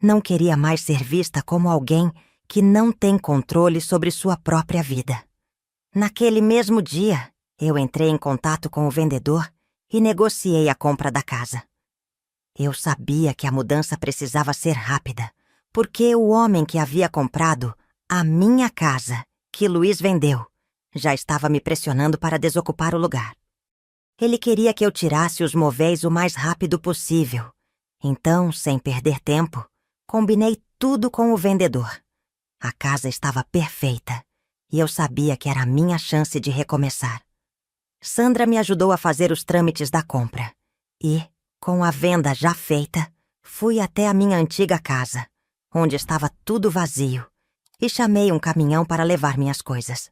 Não queria mais ser vista como alguém que não tem controle sobre sua própria vida. Naquele mesmo dia, eu entrei em contato com o vendedor e negociei a compra da casa. Eu sabia que a mudança precisava ser rápida, porque o homem que havia comprado a minha casa, que Luiz vendeu, já estava me pressionando para desocupar o lugar. Ele queria que eu tirasse os móveis o mais rápido possível. Então, sem perder tempo, combinei tudo com o vendedor. A casa estava perfeita e eu sabia que era a minha chance de recomeçar. Sandra me ajudou a fazer os trâmites da compra e, com a venda já feita, fui até a minha antiga casa, onde estava tudo vazio, e chamei um caminhão para levar minhas coisas.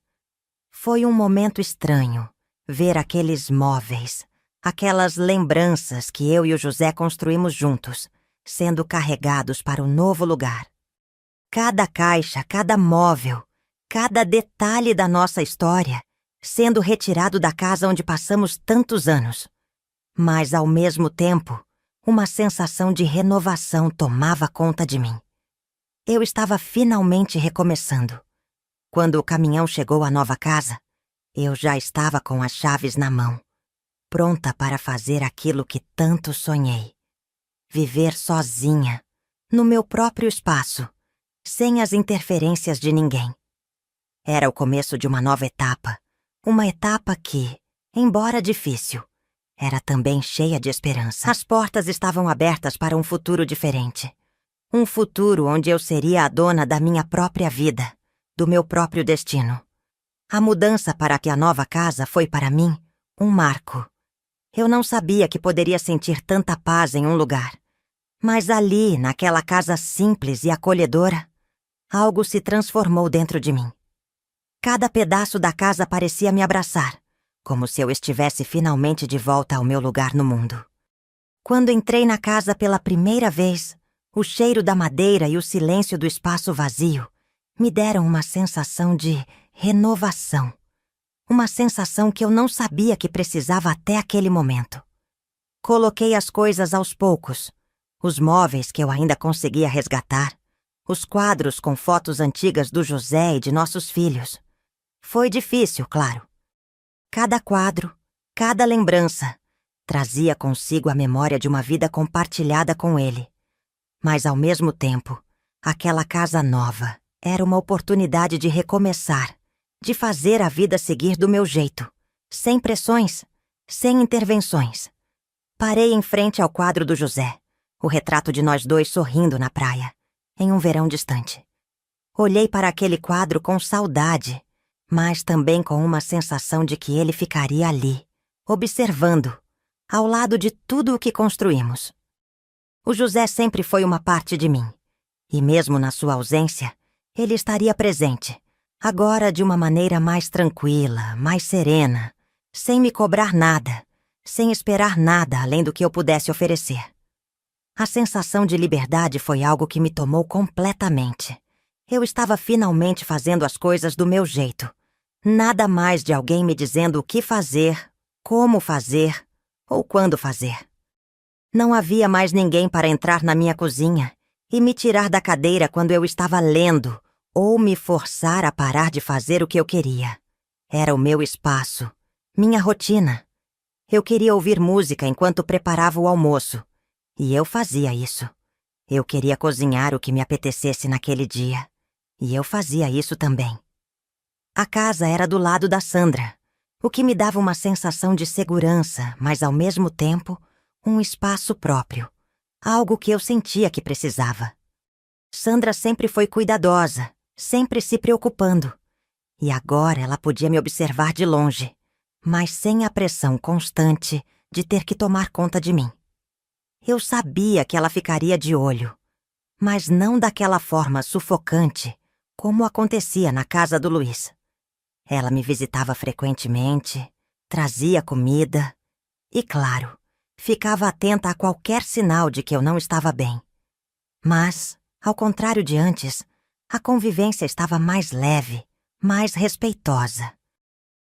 Foi um momento estranho ver aqueles móveis, aquelas lembranças que eu e o José construímos juntos, sendo carregados para o novo lugar. Cada caixa, cada móvel, cada detalhe da nossa história sendo retirado da casa onde passamos tantos anos. Mas, ao mesmo tempo, uma sensação de renovação tomava conta de mim. Eu estava finalmente recomeçando. Quando o caminhão chegou à nova casa, eu já estava com as chaves na mão, pronta para fazer aquilo que tanto sonhei. Viver sozinha, no meu próprio espaço, sem as interferências de ninguém. Era o começo de uma nova etapa. Uma etapa que, embora difícil, era também cheia de esperança. As portas estavam abertas para um futuro diferente. Um futuro onde eu seria a dona da minha própria vida, do meu próprio destino. A mudança para a nova casa foi para mim um marco. Eu não sabia que poderia sentir tanta paz em um lugar. Mas ali, naquela casa simples e acolhedora, algo se transformou dentro de mim. Cada pedaço da casa parecia me abraçar, como se eu estivesse finalmente de volta ao meu lugar no mundo. Quando entrei na casa pela primeira vez, o cheiro da madeira e o silêncio do espaço vazio me deram uma sensação de renovação. Uma sensação que eu não sabia que precisava até aquele momento. Coloquei as coisas aos poucos. Os móveis que eu ainda conseguia resgatar. Os quadros com fotos antigas do José e de nossos filhos. Foi difícil, claro. Cada quadro, cada lembrança, trazia consigo a memória de uma vida compartilhada com ele. Mas, ao mesmo tempo, aquela casa nova era uma oportunidade de recomeçar, de fazer a vida seguir do meu jeito, sem pressões, sem intervenções. Parei em frente ao quadro do José, o retrato de nós dois sorrindo na praia, em um verão distante. Olhei para aquele quadro com saudade, mas também com uma sensação de que ele ficaria ali, observando, ao lado de tudo o que construímos. O José sempre foi uma parte de mim, e mesmo na sua ausência, ele estaria presente, agora de uma maneira mais tranquila, mais serena, sem me cobrar nada, sem esperar nada além do que eu pudesse oferecer. A sensação de liberdade foi algo que me tomou completamente. Eu estava finalmente fazendo as coisas do meu jeito. Nada mais de alguém me dizendo o que fazer, como fazer ou quando fazer. Não havia mais ninguém para entrar na minha cozinha e me tirar da cadeira quando eu estava lendo ou me forçar a parar de fazer o que eu queria. Era o meu espaço, minha rotina. Eu queria ouvir música enquanto preparava o almoço, e eu fazia isso. Eu queria cozinhar o que me apetecesse naquele dia, e eu fazia isso também. A casa era do lado da Sandra, o que me dava uma sensação de segurança, mas ao mesmo tempo, um espaço próprio, algo que eu sentia que precisava. Sandra sempre foi cuidadosa, sempre se preocupando, e agora ela podia me observar de longe, mas sem a pressão constante de ter que tomar conta de mim. Eu sabia que ela ficaria de olho, mas não daquela forma sufocante como acontecia na casa do Luiz. Ela me visitava frequentemente, trazia comida e, claro, ficava atenta a qualquer sinal de que eu não estava bem. Mas, ao contrário de antes, a convivência estava mais leve, mais respeitosa.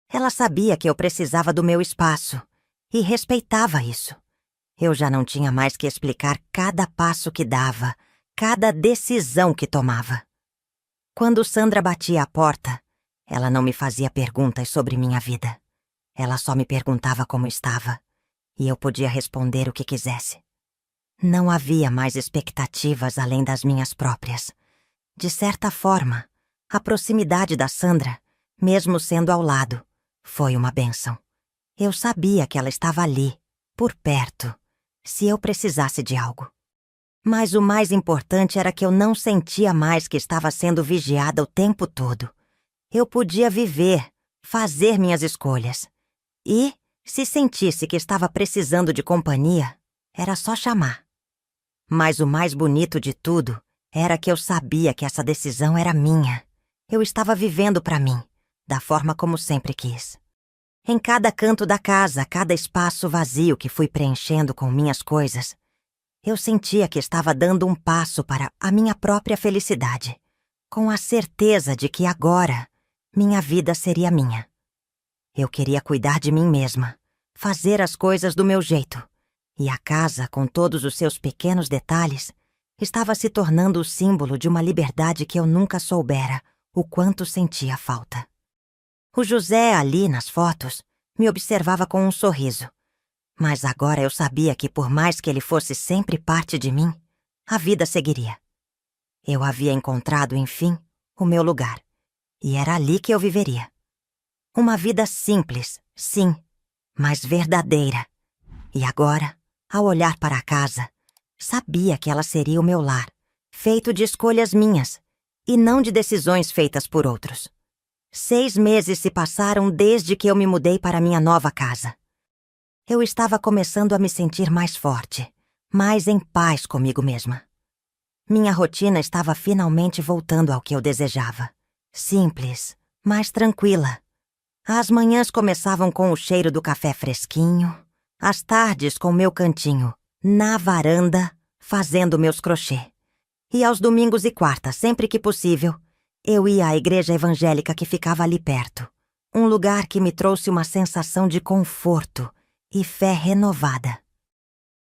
Ela sabia que eu precisava do meu espaço e respeitava isso. Eu já não tinha mais que explicar cada passo que dava, cada decisão que tomava. Quando Sandra batia à porta, ela não me fazia perguntas sobre minha vida. Ela só me perguntava como estava, e eu podia responder o que quisesse. Não havia mais expectativas além das minhas próprias. De certa forma, a proximidade da Sandra, mesmo sendo ao lado, foi uma bênção. Eu sabia que ela estava ali, por perto, se eu precisasse de algo. Mas o mais importante era que eu não sentia mais que estava sendo vigiada o tempo todo. Eu podia viver, fazer minhas escolhas. E, se sentisse que estava precisando de companhia, era só chamar. Mas o mais bonito de tudo era que eu sabia que essa decisão era minha. Eu estava vivendo para mim, da forma como sempre quis. Em cada canto da casa, cada espaço vazio que fui preenchendo com minhas coisas, eu sentia que estava dando um passo para a minha própria felicidade, com a certeza de que agora minha vida seria minha. Eu queria cuidar de mim mesma, fazer as coisas do meu jeito, e a casa, com todos os seus pequenos detalhes, estava se tornando o símbolo de uma liberdade que eu nunca soubera o quanto sentia falta. O José, ali nas fotos, me observava com um sorriso, mas agora eu sabia que, por mais que ele fosse sempre parte de mim, a vida seguiria. Eu havia encontrado, enfim, o meu lugar, e era ali que eu viveria. Uma vida simples, sim, mas verdadeira. E agora, ao olhar para a casa, sabia que ela seria o meu lar, feito de escolhas minhas, e não de decisões feitas por outros. 6 meses se passaram desde que eu me mudei para minha nova casa. Eu estava começando a me sentir mais forte, mais em paz comigo mesma. Minha rotina estava finalmente voltando ao que eu desejava. Simples, mais tranquila. As manhãs começavam com o cheiro do café fresquinho, as tardes com meu cantinho, na varanda, fazendo meus crochê. E aos domingos e quartas, sempre que possível, eu ia à igreja evangélica que ficava ali perto. Um lugar que me trouxe uma sensação de conforto e fé renovada.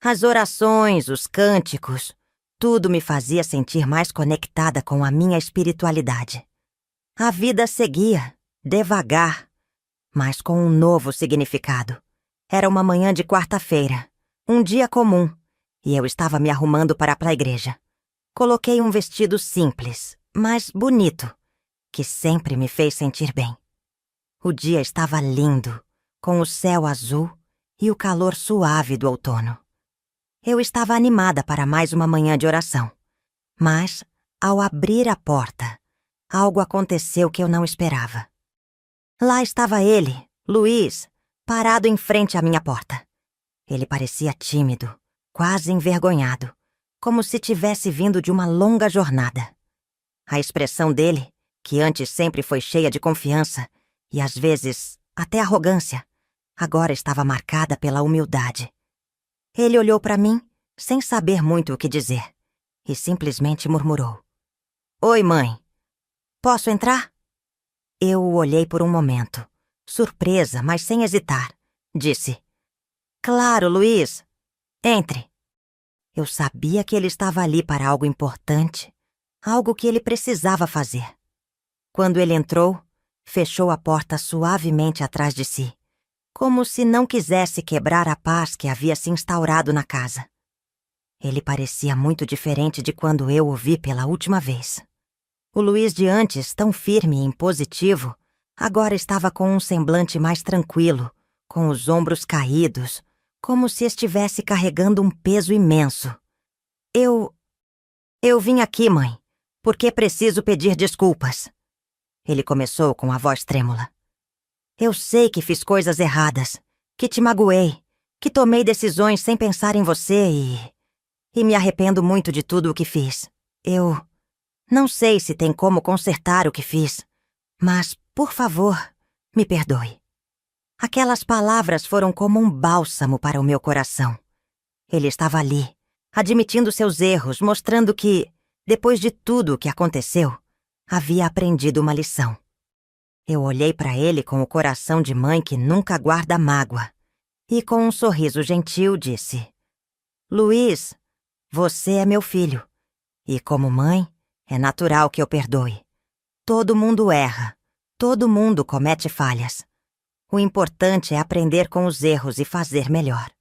As orações, os cânticos, tudo me fazia sentir mais conectada com a minha espiritualidade. A vida seguia, devagar, mas com um novo significado. Era uma manhã de quarta-feira, um dia comum, e eu estava me arrumando para a igreja. Coloquei um vestido simples, mas bonito, que sempre me fez sentir bem. O dia estava lindo, com o céu azul e o calor suave do outono. Eu estava animada para mais uma manhã de oração. Mas, ao abrir a porta, algo aconteceu que eu não esperava. Lá estava ele, Luiz, parado em frente à minha porta. Ele parecia tímido, quase envergonhado, como se tivesse vindo de uma longa jornada. A expressão dele, que antes sempre foi cheia de confiança e às vezes até arrogância, agora estava marcada pela humildade. Ele olhou para mim, sem saber muito o que dizer, e simplesmente murmurou: "Oi, mãe. Posso entrar?" Eu o olhei por um momento, surpresa, mas sem hesitar. Disse: "Claro, Luiz. Entre." Eu sabia que ele estava ali para algo importante, algo que ele precisava fazer. Quando ele entrou, fechou a porta suavemente atrás de si, como se não quisesse quebrar a paz que havia se instaurado na casa. Ele parecia muito diferente de quando eu o vi pela última vez. O Luiz de antes, tão firme e impositivo, agora estava com um semblante mais tranquilo, com os ombros caídos, como se estivesse carregando um peso imenso. Eu vim aqui, mãe, porque preciso pedir desculpas." Ele começou com a voz trêmula. "Eu sei que fiz coisas erradas, que te magoei, que tomei decisões sem pensar em você e me arrependo muito de tudo o que fiz. Eu não sei se tem como consertar o que fiz, mas, por favor, me perdoe." Aquelas palavras foram como um bálsamo para o meu coração. Ele estava ali, admitindo seus erros, mostrando que, depois de tudo o que aconteceu, havia aprendido uma lição. Eu olhei para ele com o coração de mãe que nunca guarda mágoa, e com um sorriso gentil disse: "Luiz, você é meu filho, e como mãe, é natural que eu perdoe. Todo mundo erra, todo mundo comete falhas. O importante é aprender com os erros e fazer melhor.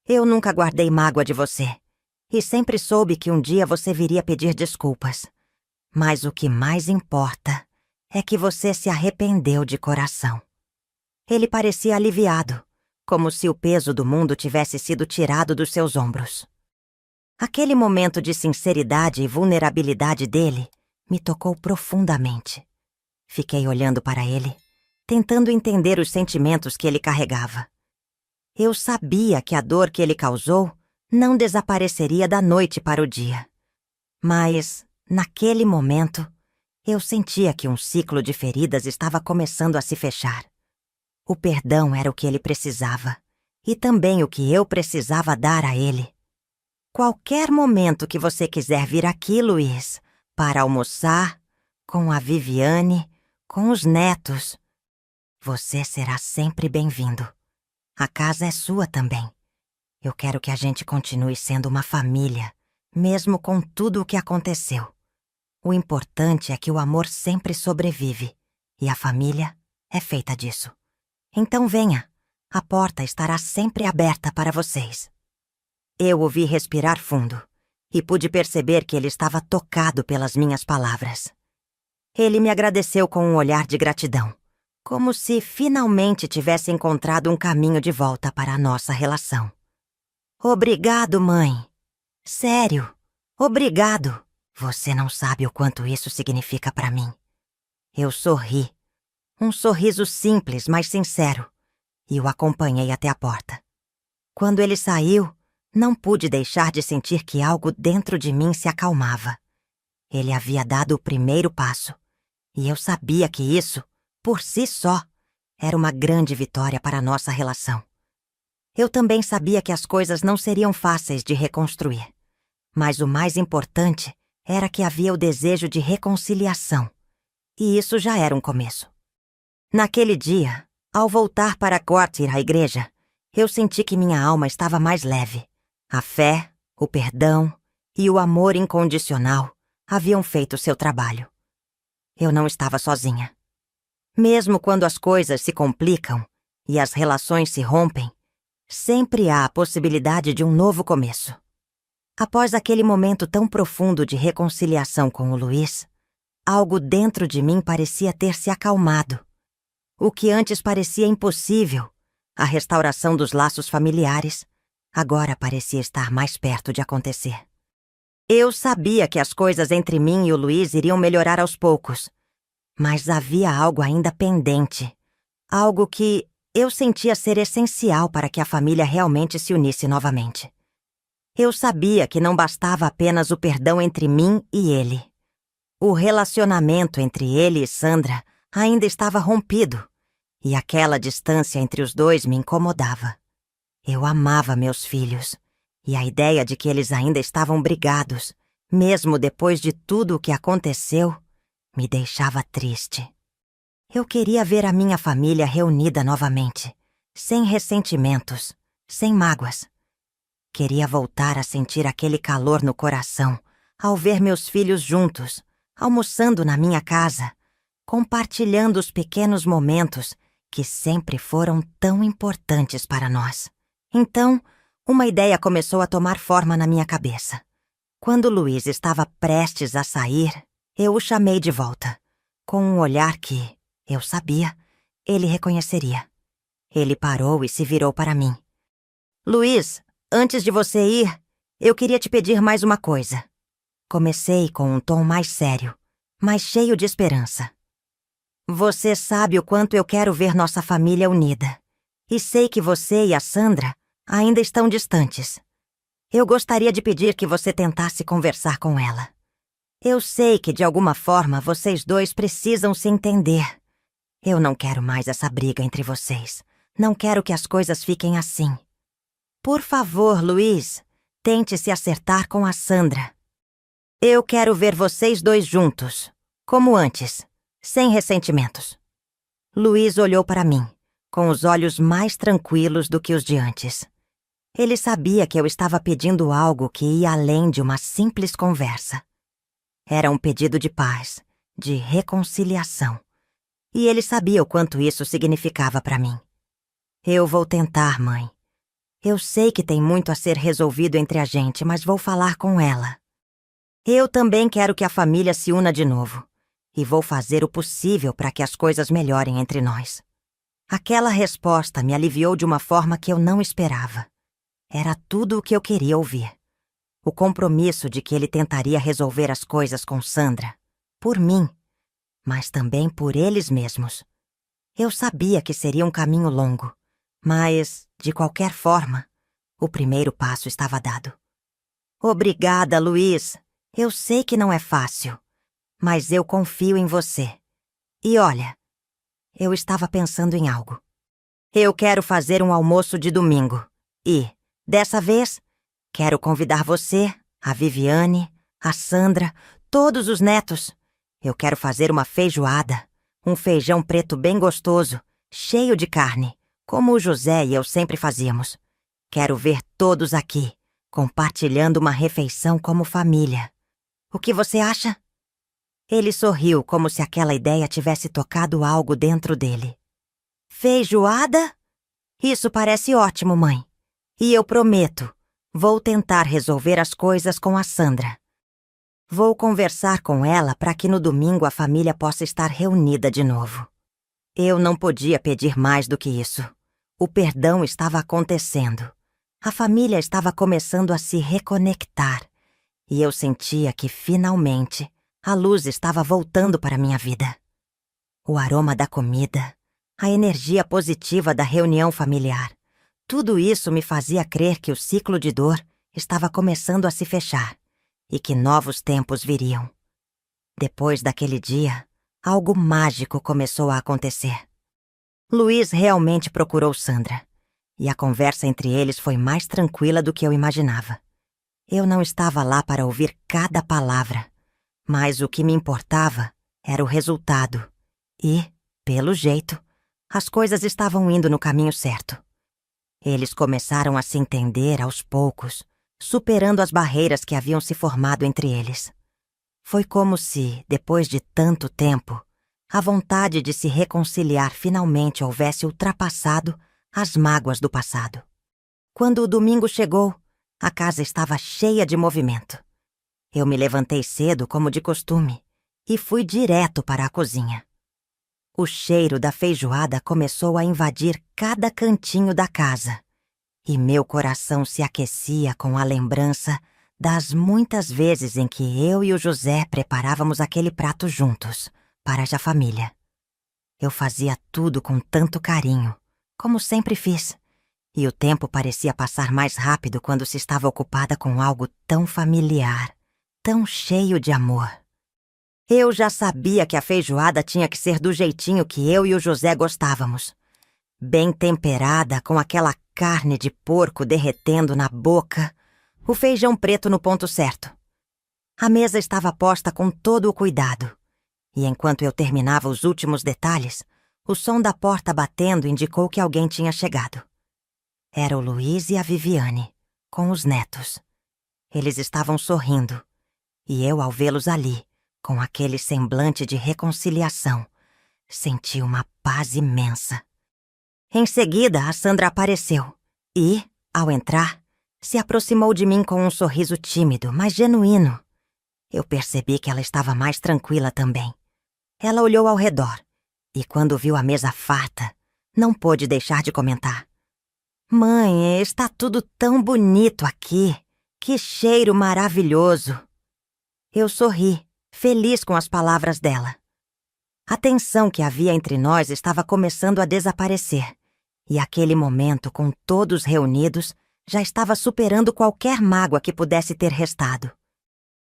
Eu nunca guardei mágoa de você, e sempre soube que um dia você viria pedir desculpas. Mas o que mais importa é que você se arrependeu de coração." Ele parecia aliviado, como se o peso do mundo tivesse sido tirado dos seus ombros. Aquele momento de sinceridade e vulnerabilidade dele me tocou profundamente. Fiquei olhando para ele, tentando entender os sentimentos que ele carregava. Eu sabia que a dor que ele causou não desapareceria da noite para o dia. Mas, naquele momento, eu sentia que um ciclo de feridas estava começando a se fechar. O perdão era o que ele precisava, e também o que eu precisava dar a ele. "Qualquer momento que você quiser vir aqui, Luiz, para almoçar, com a Viviane, com os netos, você será sempre bem-vindo. A casa é sua também. Eu quero que a gente continue sendo uma família, mesmo com tudo o que aconteceu. O importante é que o amor sempre sobrevive, e a família é feita disso. Então venha, a porta estará sempre aberta para vocês." Eu o vi respirar fundo, e pude perceber que ele estava tocado pelas minhas palavras. Ele me agradeceu com um olhar de gratidão, como se finalmente tivesse encontrado um caminho de volta para a nossa relação. Obrigado, mãe. Sério, obrigado. Você não sabe o quanto isso significa para mim. Eu sorri. Um sorriso simples, mas sincero, e o acompanhei até a porta. Quando ele saiu, não pude deixar de sentir que algo dentro de mim se acalmava. Ele havia dado o primeiro passo, e eu sabia que isso, por si só, era uma grande vitória para a nossa relação. Eu também sabia que as coisas não seriam fáceis de reconstruir, mas o mais importante era que havia o desejo de reconciliação, e isso já era um começo. Naquele dia, ao voltar para Quartier, a igreja, eu senti que minha alma estava mais leve. A fé, o perdão e o amor incondicional haviam feito seu trabalho. Eu não estava sozinha. Mesmo quando as coisas se complicam e as relações se rompem, sempre há a possibilidade de um novo começo. Após aquele momento tão profundo de reconciliação com o Luiz, algo dentro de mim parecia ter se acalmado. O que antes parecia impossível, a restauração dos laços familiares, agora parecia estar mais perto de acontecer. Eu sabia que as coisas entre mim e o Luiz iriam melhorar aos poucos, mas havia algo ainda pendente, algo que eu sentia ser essencial para que a família realmente se unisse novamente. Eu sabia que não bastava apenas o perdão entre mim e ele. O relacionamento entre ele e Sandra ainda estava rompido, e aquela distância entre os dois me incomodava. Eu amava meus filhos, e a ideia de que eles ainda estavam brigados, mesmo depois de tudo o que aconteceu, me deixava triste. Eu queria ver a minha família reunida novamente, sem ressentimentos, sem mágoas. Queria voltar a sentir aquele calor no coração ao ver meus filhos juntos, almoçando na minha casa, compartilhando os pequenos momentos que sempre foram tão importantes para nós. Então, uma ideia começou a tomar forma na minha cabeça. Quando Luiz estava prestes a sair, eu o chamei de volta, com um olhar que, eu sabia, ele reconheceria. Ele parou e se virou para mim. Luiz, antes de você ir, eu queria te pedir mais uma coisa. Comecei com um tom mais sério, mas cheio de esperança. Você sabe o quanto eu quero ver nossa família unida. E sei que você e a Sandra ainda estão distantes. Eu gostaria de pedir que você tentasse conversar com ela. Eu sei que, de alguma forma, vocês dois precisam se entender. Eu não quero mais essa briga entre vocês. Não quero que as coisas fiquem assim. Por favor, Luiz, tente se acertar com a Sandra. Eu quero ver vocês dois juntos, como antes, sem ressentimentos. Luiz olhou para mim, com os olhos mais tranquilos do que os de antes. Ele sabia que eu estava pedindo algo que ia além de uma simples conversa. Era um pedido de paz, de reconciliação. E ele sabia o quanto isso significava para mim. Eu vou tentar, mãe. Eu sei que tem muito a ser resolvido entre a gente, mas vou falar com ela. Eu também quero que a família se una de novo. E vou fazer o possível para que as coisas melhorem entre nós. Aquela resposta me aliviou de uma forma que eu não esperava. Era tudo o que eu queria ouvir. O compromisso de que ele tentaria resolver as coisas com Sandra, por mim, mas também por eles mesmos. Eu sabia que seria um caminho longo, mas, de qualquer forma, o primeiro passo estava dado. Obrigada, Luiz. Eu sei que não é fácil, mas eu confio em você. E olha, eu estava pensando em algo. Eu quero fazer um almoço de domingo e, dessa vez, quero convidar você, a Viviane, a Sandra, todos os netos. Eu quero fazer uma feijoada, um feijão preto bem gostoso, cheio de carne, como o José e eu sempre fazíamos. Quero ver todos aqui, compartilhando uma refeição como família. O que você acha? Ele sorriu como se aquela ideia tivesse tocado algo dentro dele. Feijoada? Isso parece ótimo, mãe. E eu prometo, vou tentar resolver as coisas com a Sandra. Vou conversar com ela para que no domingo a família possa estar reunida de novo. Eu não podia pedir mais do que isso. O perdão estava acontecendo. A família estava começando a se reconectar. E eu sentia que, finalmente, a luz estava voltando para minha vida. O aroma da comida, a energia positiva da reunião familiar, tudo isso me fazia crer que o ciclo de dor estava começando a se fechar e que novos tempos viriam. Depois daquele dia, algo mágico começou a acontecer. Luiz realmente procurou Sandra, e a conversa entre eles foi mais tranquila do que eu imaginava. Eu não estava lá para ouvir cada palavra, mas o que me importava era o resultado. E, pelo jeito, as coisas estavam indo no caminho certo. Eles começaram a se entender aos poucos, superando as barreiras que haviam se formado entre eles. Foi como se, depois de tanto tempo, a vontade de se reconciliar finalmente houvesse ultrapassado as mágoas do passado. Quando o domingo chegou, a casa estava cheia de movimento. Eu me levantei cedo, como de costume, e fui direto para a cozinha. O cheiro da feijoada começou a invadir cada cantinho da casa, e meu coração se aquecia com a lembrança das muitas vezes em que eu e o José preparávamos aquele prato juntos, para a família. Eu fazia tudo com tanto carinho, como sempre fiz, e o tempo parecia passar mais rápido quando se estava ocupada com algo tão familiar, tão cheio de amor. Eu já sabia que a feijoada tinha que ser do jeitinho que eu e o José gostávamos. Bem temperada, com aquela carne de porco derretendo na boca, o feijão preto no ponto certo. A mesa estava posta com todo o cuidado, e enquanto eu terminava os últimos detalhes, o som da porta batendo indicou que alguém tinha chegado. Era o Luiz e a Viviane, com os netos. Eles estavam sorrindo, e eu, ao vê-los ali, com aquele semblante de reconciliação, senti uma paz imensa. Em seguida, a Sandra apareceu e, ao entrar, se aproximou de mim com um sorriso tímido, mas genuíno. Eu percebi que ela estava mais tranquila também. Ela olhou ao redor e, quando viu a mesa farta, não pôde deixar de comentar. "Mãe, está tudo tão bonito aqui. Que cheiro maravilhoso." Eu sorri, feliz com as palavras dela. A tensão que havia entre nós estava começando a desaparecer, e aquele momento, com todos reunidos, já estava superando qualquer mágoa que pudesse ter restado.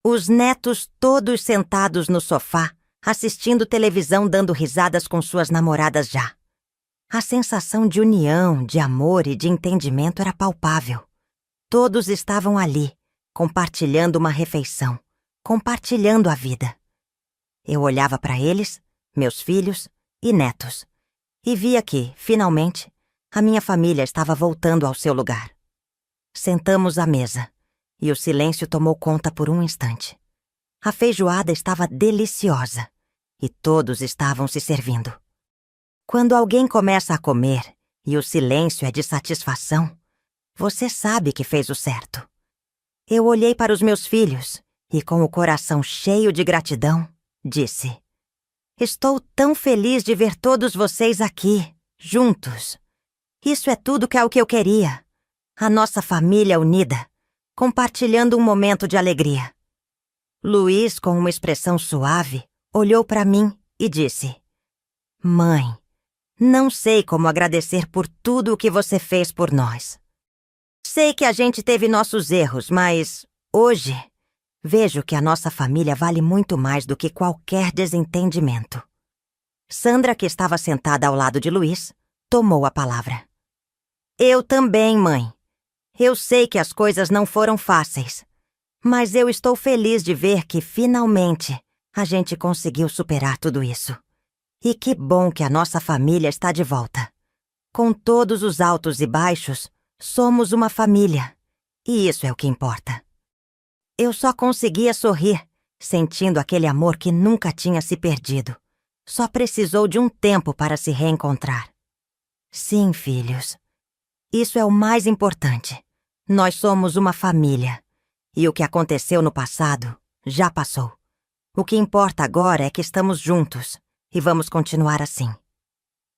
Os netos todos sentados no sofá, assistindo televisão, dando risadas com suas namoradas já. A sensação de união, de amor e de entendimento era palpável. Todos estavam ali, compartilhando uma refeição, compartilhando a vida. Eu olhava para eles, meus filhos e netos, e via que, finalmente, a minha família estava voltando ao seu lugar. Sentamos à mesa, e o silêncio tomou conta por um instante. A feijoada estava deliciosa, e todos estavam se servindo. Quando alguém começa a comer, e o silêncio é de satisfação, você sabe que fez o certo. Eu olhei para os meus filhos, e com o coração cheio de gratidão, disse: "Estou tão feliz de ver todos vocês aqui, juntos. Isso é tudo que é o que eu queria. A nossa família unida, compartilhando um momento de alegria." Luiz, com uma expressão suave, olhou para mim e disse: "Mãe, não sei como agradecer por tudo o que você fez por nós. Sei que a gente teve nossos erros, mas hoje vejo que a nossa família vale muito mais do que qualquer desentendimento." Sandra, que estava sentada ao lado de Luiz, tomou a palavra. "Eu também, mãe. Eu sei que as coisas não foram fáceis, mas eu estou feliz de ver que, finalmente, a gente conseguiu superar tudo isso. E que bom que a nossa família está de volta. Com todos os altos e baixos, somos uma família, e isso é o que importa." Eu só conseguia sorrir, sentindo aquele amor que nunca tinha se perdido. Só precisou de um tempo para se reencontrar. Sim, filhos. Isso é o mais importante. Nós somos uma família. E o que aconteceu no passado já passou. O que importa agora é que estamos juntos e vamos continuar assim.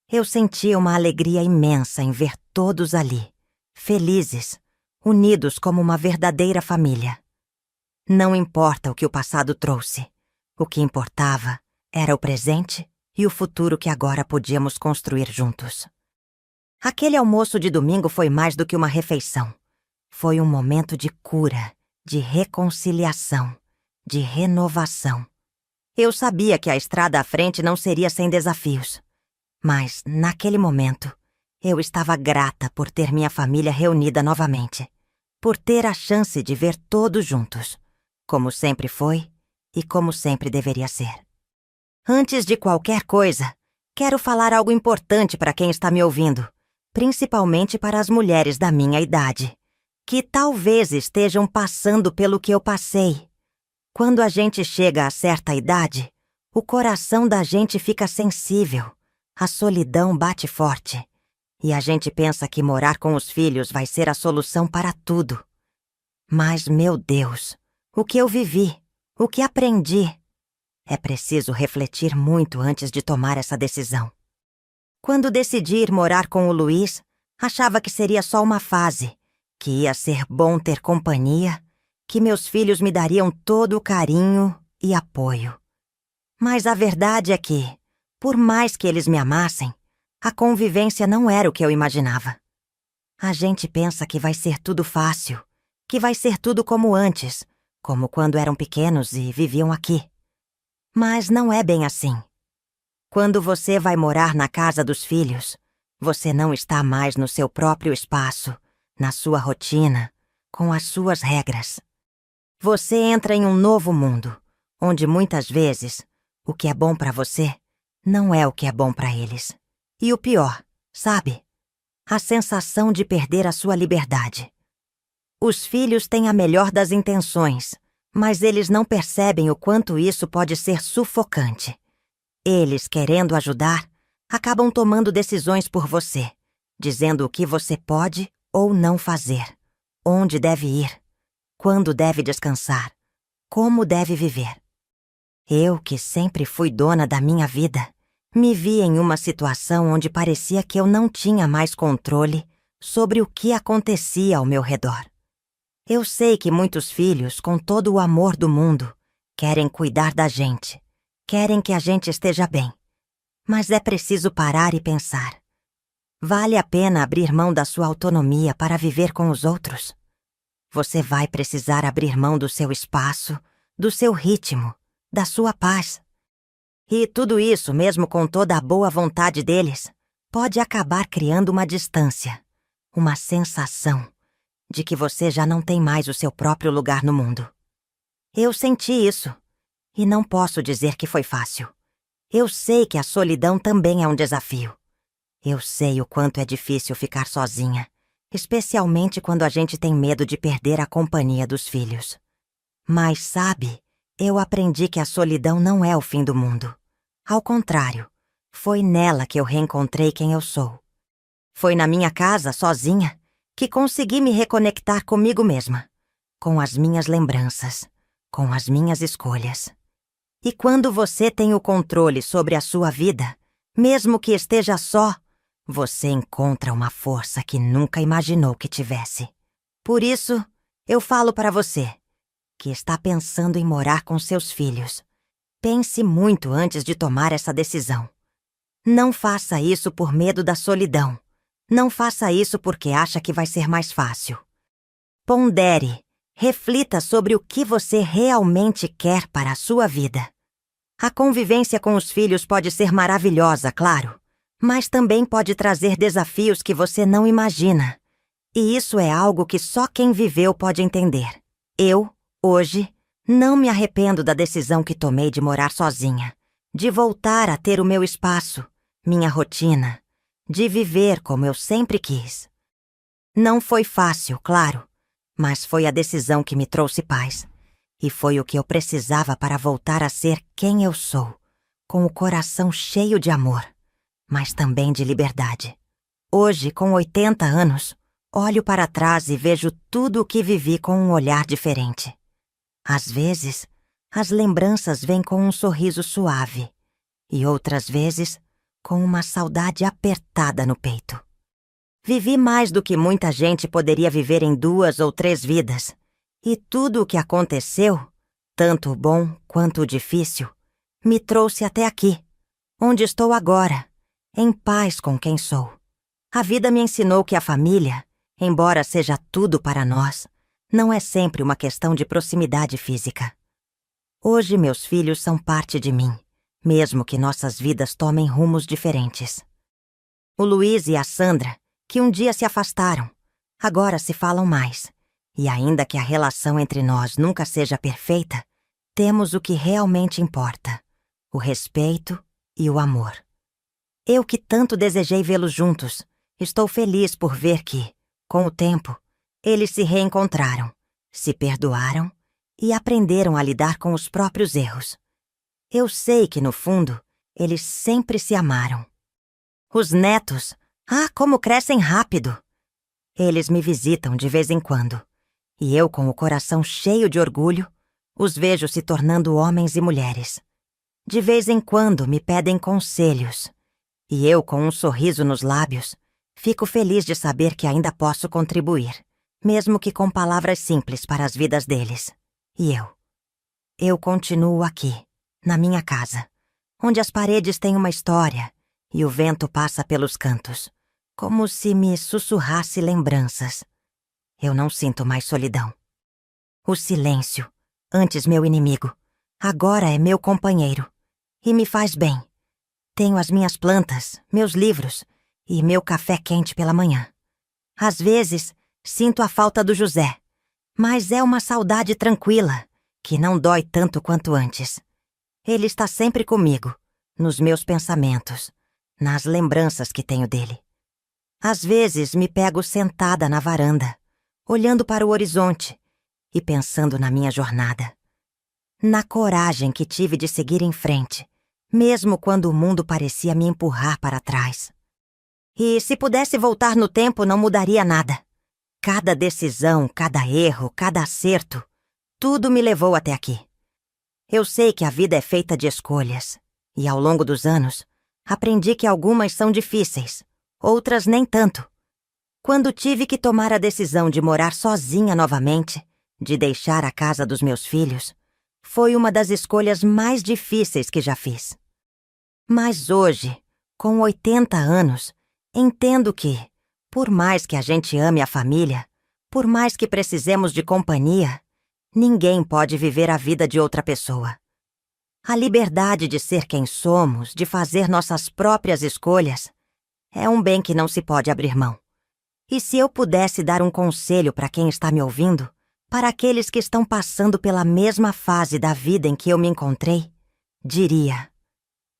Eu sentia uma alegria imensa em ver todos ali, felizes, unidos como uma verdadeira família. Não importa o que o passado trouxe. O que importava era o presente e o futuro que agora podíamos construir juntos. Aquele almoço de domingo foi mais do que uma refeição. Foi um momento de cura, de reconciliação, de renovação. Eu sabia que a estrada à frente não seria sem desafios. Mas, naquele momento, eu estava grata por ter minha família reunida novamente, por ter a chance de ver todos juntos, como sempre foi e como sempre deveria ser. Antes de qualquer coisa, quero falar algo importante para quem está me ouvindo, principalmente para as mulheres da minha idade, que talvez estejam passando pelo que eu passei. Quando a gente chega a certa idade, o coração da gente fica sensível, a solidão bate forte, e a gente pensa que morar com os filhos vai ser a solução para tudo. Mas, meu Deus, o que eu vivi, o que aprendi. É preciso refletir muito antes de tomar essa decisão. Quando decidi ir morar com o Luiz, achava que seria só uma fase, que ia ser bom ter companhia, que meus filhos me dariam todo o carinho e apoio. Mas a verdade é que, por mais que eles me amassem, a convivência não era o que eu imaginava. A gente pensa que vai ser tudo fácil, que vai ser tudo como antes, como quando eram pequenos e viviam aqui. Mas não é bem assim. Quando você vai morar na casa dos filhos, você não está mais no seu próprio espaço, na sua rotina, com as suas regras. Você entra em um novo mundo, onde muitas vezes o que é bom para você não é o que é bom para eles. E o pior, sabe? A sensação de perder a sua liberdade. Os filhos têm a melhor das intenções, mas eles não percebem o quanto isso pode ser sufocante. Eles, querendo ajudar, acabam tomando decisões por você, dizendo o que você pode ou não fazer, onde deve ir, quando deve descansar, como deve viver. Eu, que sempre fui dona da minha vida, me vi em uma situação onde parecia que eu não tinha mais controle sobre o que acontecia ao meu redor. Eu sei que muitos filhos, com todo o amor do mundo, querem cuidar da gente, querem que a gente esteja bem. Mas é preciso parar e pensar. Vale a pena abrir mão da sua autonomia para viver com os outros? Você vai precisar abrir mão do seu espaço, do seu ritmo, da sua paz. E tudo isso, mesmo com toda a boa vontade deles, pode acabar criando uma distância, uma sensação de que você já não tem mais o seu próprio lugar no mundo. Eu senti isso, e não posso dizer que foi fácil. Eu sei que a solidão também é um desafio. Eu sei o quanto é difícil ficar sozinha, especialmente quando a gente tem medo de perder a companhia dos filhos. Mas sabe, eu aprendi que a solidão não é o fim do mundo. Ao contrário, foi nela que eu reencontrei quem eu sou. Foi na minha casa, sozinha, que consegui me reconectar comigo mesma, com as minhas lembranças, com as minhas escolhas. E quando você tem o controle sobre a sua vida, mesmo que esteja só, você encontra uma força que nunca imaginou que tivesse. Por isso, eu falo para você, que está pensando em morar com seus filhos. Pense muito antes de tomar essa decisão. Não faça isso por medo da solidão. Não faça isso porque acha que vai ser mais fácil. Pondere, reflita sobre o que você realmente quer para a sua vida. A convivência com os filhos pode ser maravilhosa, claro, mas também pode trazer desafios que você não imagina. E isso é algo que só quem viveu pode entender. Eu, hoje, não me arrependo da decisão que tomei de morar sozinha, de voltar a ter o meu espaço, minha rotina, de viver como eu sempre quis. Não foi fácil, claro, mas foi a decisão que me trouxe paz. E foi o que eu precisava para voltar a ser quem eu sou, com o coração cheio de amor, mas também de liberdade. Hoje, com 80 anos, olho para trás e vejo tudo o que vivi com um olhar diferente. Às vezes, as lembranças vêm com um sorriso suave e outras vezes com uma saudade apertada no peito. Vivi mais do que muita gente poderia viver em 2 ou 3 vidas, e tudo o que aconteceu, tanto o bom quanto o difícil, me trouxe até aqui, onde estou agora, em paz com quem sou. A vida me ensinou que a família, embora seja tudo para nós, não é sempre uma questão de proximidade física. Hoje meus filhos são parte de mim, mesmo que nossas vidas tomem rumos diferentes. O Luiz e a Sandra, que um dia se afastaram, agora se falam mais. E ainda que a relação entre nós nunca seja perfeita, temos o que realmente importa: o respeito e o amor. Eu que tanto desejei vê-los juntos, estou feliz por ver que, com o tempo, eles se reencontraram, se perdoaram e aprenderam a lidar com os próprios erros. Eu sei que, no fundo, eles sempre se amaram. Os netos, como crescem rápido! Eles me visitam de vez em quando, e eu, com o coração cheio de orgulho, os vejo se tornando homens e mulheres. De vez em quando me pedem conselhos, e eu, com um sorriso nos lábios, fico feliz de saber que ainda posso contribuir, mesmo que com palavras simples para as vidas deles. E eu continuo aqui, na minha casa, onde as paredes têm uma história e o vento passa pelos cantos, como se me sussurrasse lembranças. Eu não sinto mais solidão. O silêncio, antes meu inimigo, agora é meu companheiro e me faz bem. Tenho as minhas plantas, meus livros e meu café quente pela manhã. Às vezes, sinto a falta do José, mas é uma saudade tranquila, que não dói tanto quanto antes. Ele está sempre comigo, nos meus pensamentos, nas lembranças que tenho dele. Às vezes me pego sentada na varanda, olhando para o horizonte e pensando na minha jornada. Na coragem que tive de seguir em frente, mesmo quando o mundo parecia me empurrar para trás. E se pudesse voltar no tempo, não mudaria nada. Cada decisão, cada erro, cada acerto, tudo me levou até aqui. Eu sei que a vida é feita de escolhas, e ao longo dos anos, aprendi que algumas são difíceis, outras nem tanto. Quando tive que tomar a decisão de morar sozinha novamente, de deixar a casa dos meus filhos, foi uma das escolhas mais difíceis que já fiz. Mas hoje, com 80 anos, entendo que, por mais que a gente ame a família, por mais que precisemos de companhia, ninguém pode viver a vida de outra pessoa. A liberdade de ser quem somos, de fazer nossas próprias escolhas, é um bem que não se pode abrir mão. E se eu pudesse dar um conselho para quem está me ouvindo, para aqueles que estão passando pela mesma fase da vida em que eu me encontrei, diria: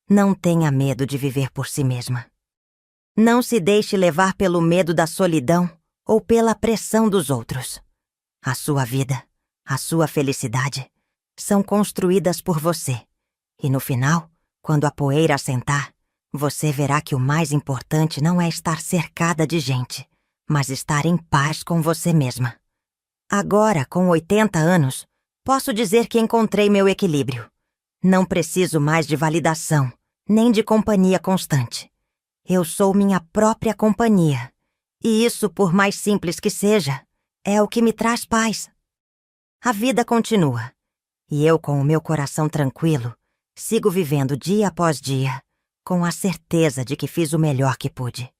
não tenha medo de viver por si mesma. Não se deixe levar pelo medo da solidão ou pela pressão dos outros. A sua vida, a sua felicidade, são construídas por você. E no final, quando a poeira assentar, você verá que o mais importante não é estar cercada de gente, mas estar em paz com você mesma. Agora, com 80 anos, posso dizer que encontrei meu equilíbrio. Não preciso mais de validação, nem de companhia constante. Eu sou minha própria companhia, e isso, por mais simples que seja, é o que me traz paz. A vida continua, e eu, com o meu coração tranquilo, sigo vivendo dia após dia, com a certeza de que fiz o melhor que pude.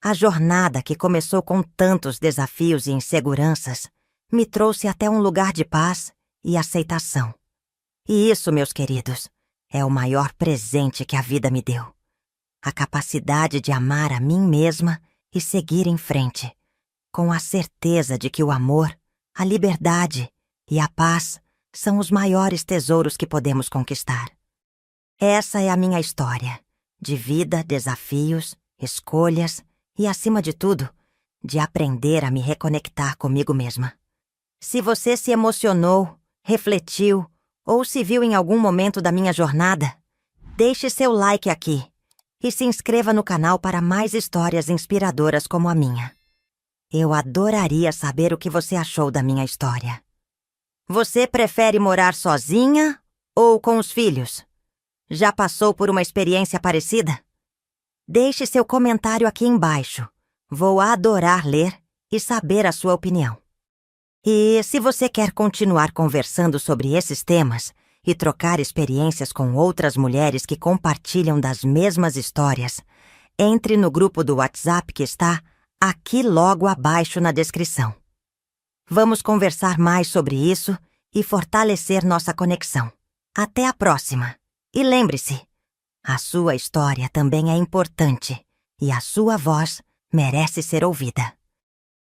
A jornada, que começou com tantos desafios e inseguranças, me trouxe até um lugar de paz e aceitação. E isso, meus queridos, é o maior presente que a vida me deu. A capacidade de amar a mim mesma e seguir em frente, com a certeza de que o amor, a liberdade e a paz são os maiores tesouros que podemos conquistar. Essa é a minha história, de vida, desafios, escolhas e, acima de tudo, de aprender a me reconectar comigo mesma. Se você se emocionou, refletiu ou se viu em algum momento da minha jornada, deixe seu like aqui e se inscreva no canal para mais histórias inspiradoras como a minha. Eu adoraria saber o que você achou da minha história. Você prefere morar sozinha ou com os filhos? Já passou por uma experiência parecida? Deixe seu comentário aqui embaixo. Vou adorar ler e saber a sua opinião. E se você quer continuar conversando sobre esses temas e trocar experiências com outras mulheres que compartilham das mesmas histórias, entre no grupo do WhatsApp que está aqui logo abaixo na descrição. Vamos conversar mais sobre isso e fortalecer nossa conexão. Até a próxima! E lembre-se, a sua história também é importante e a sua voz merece ser ouvida.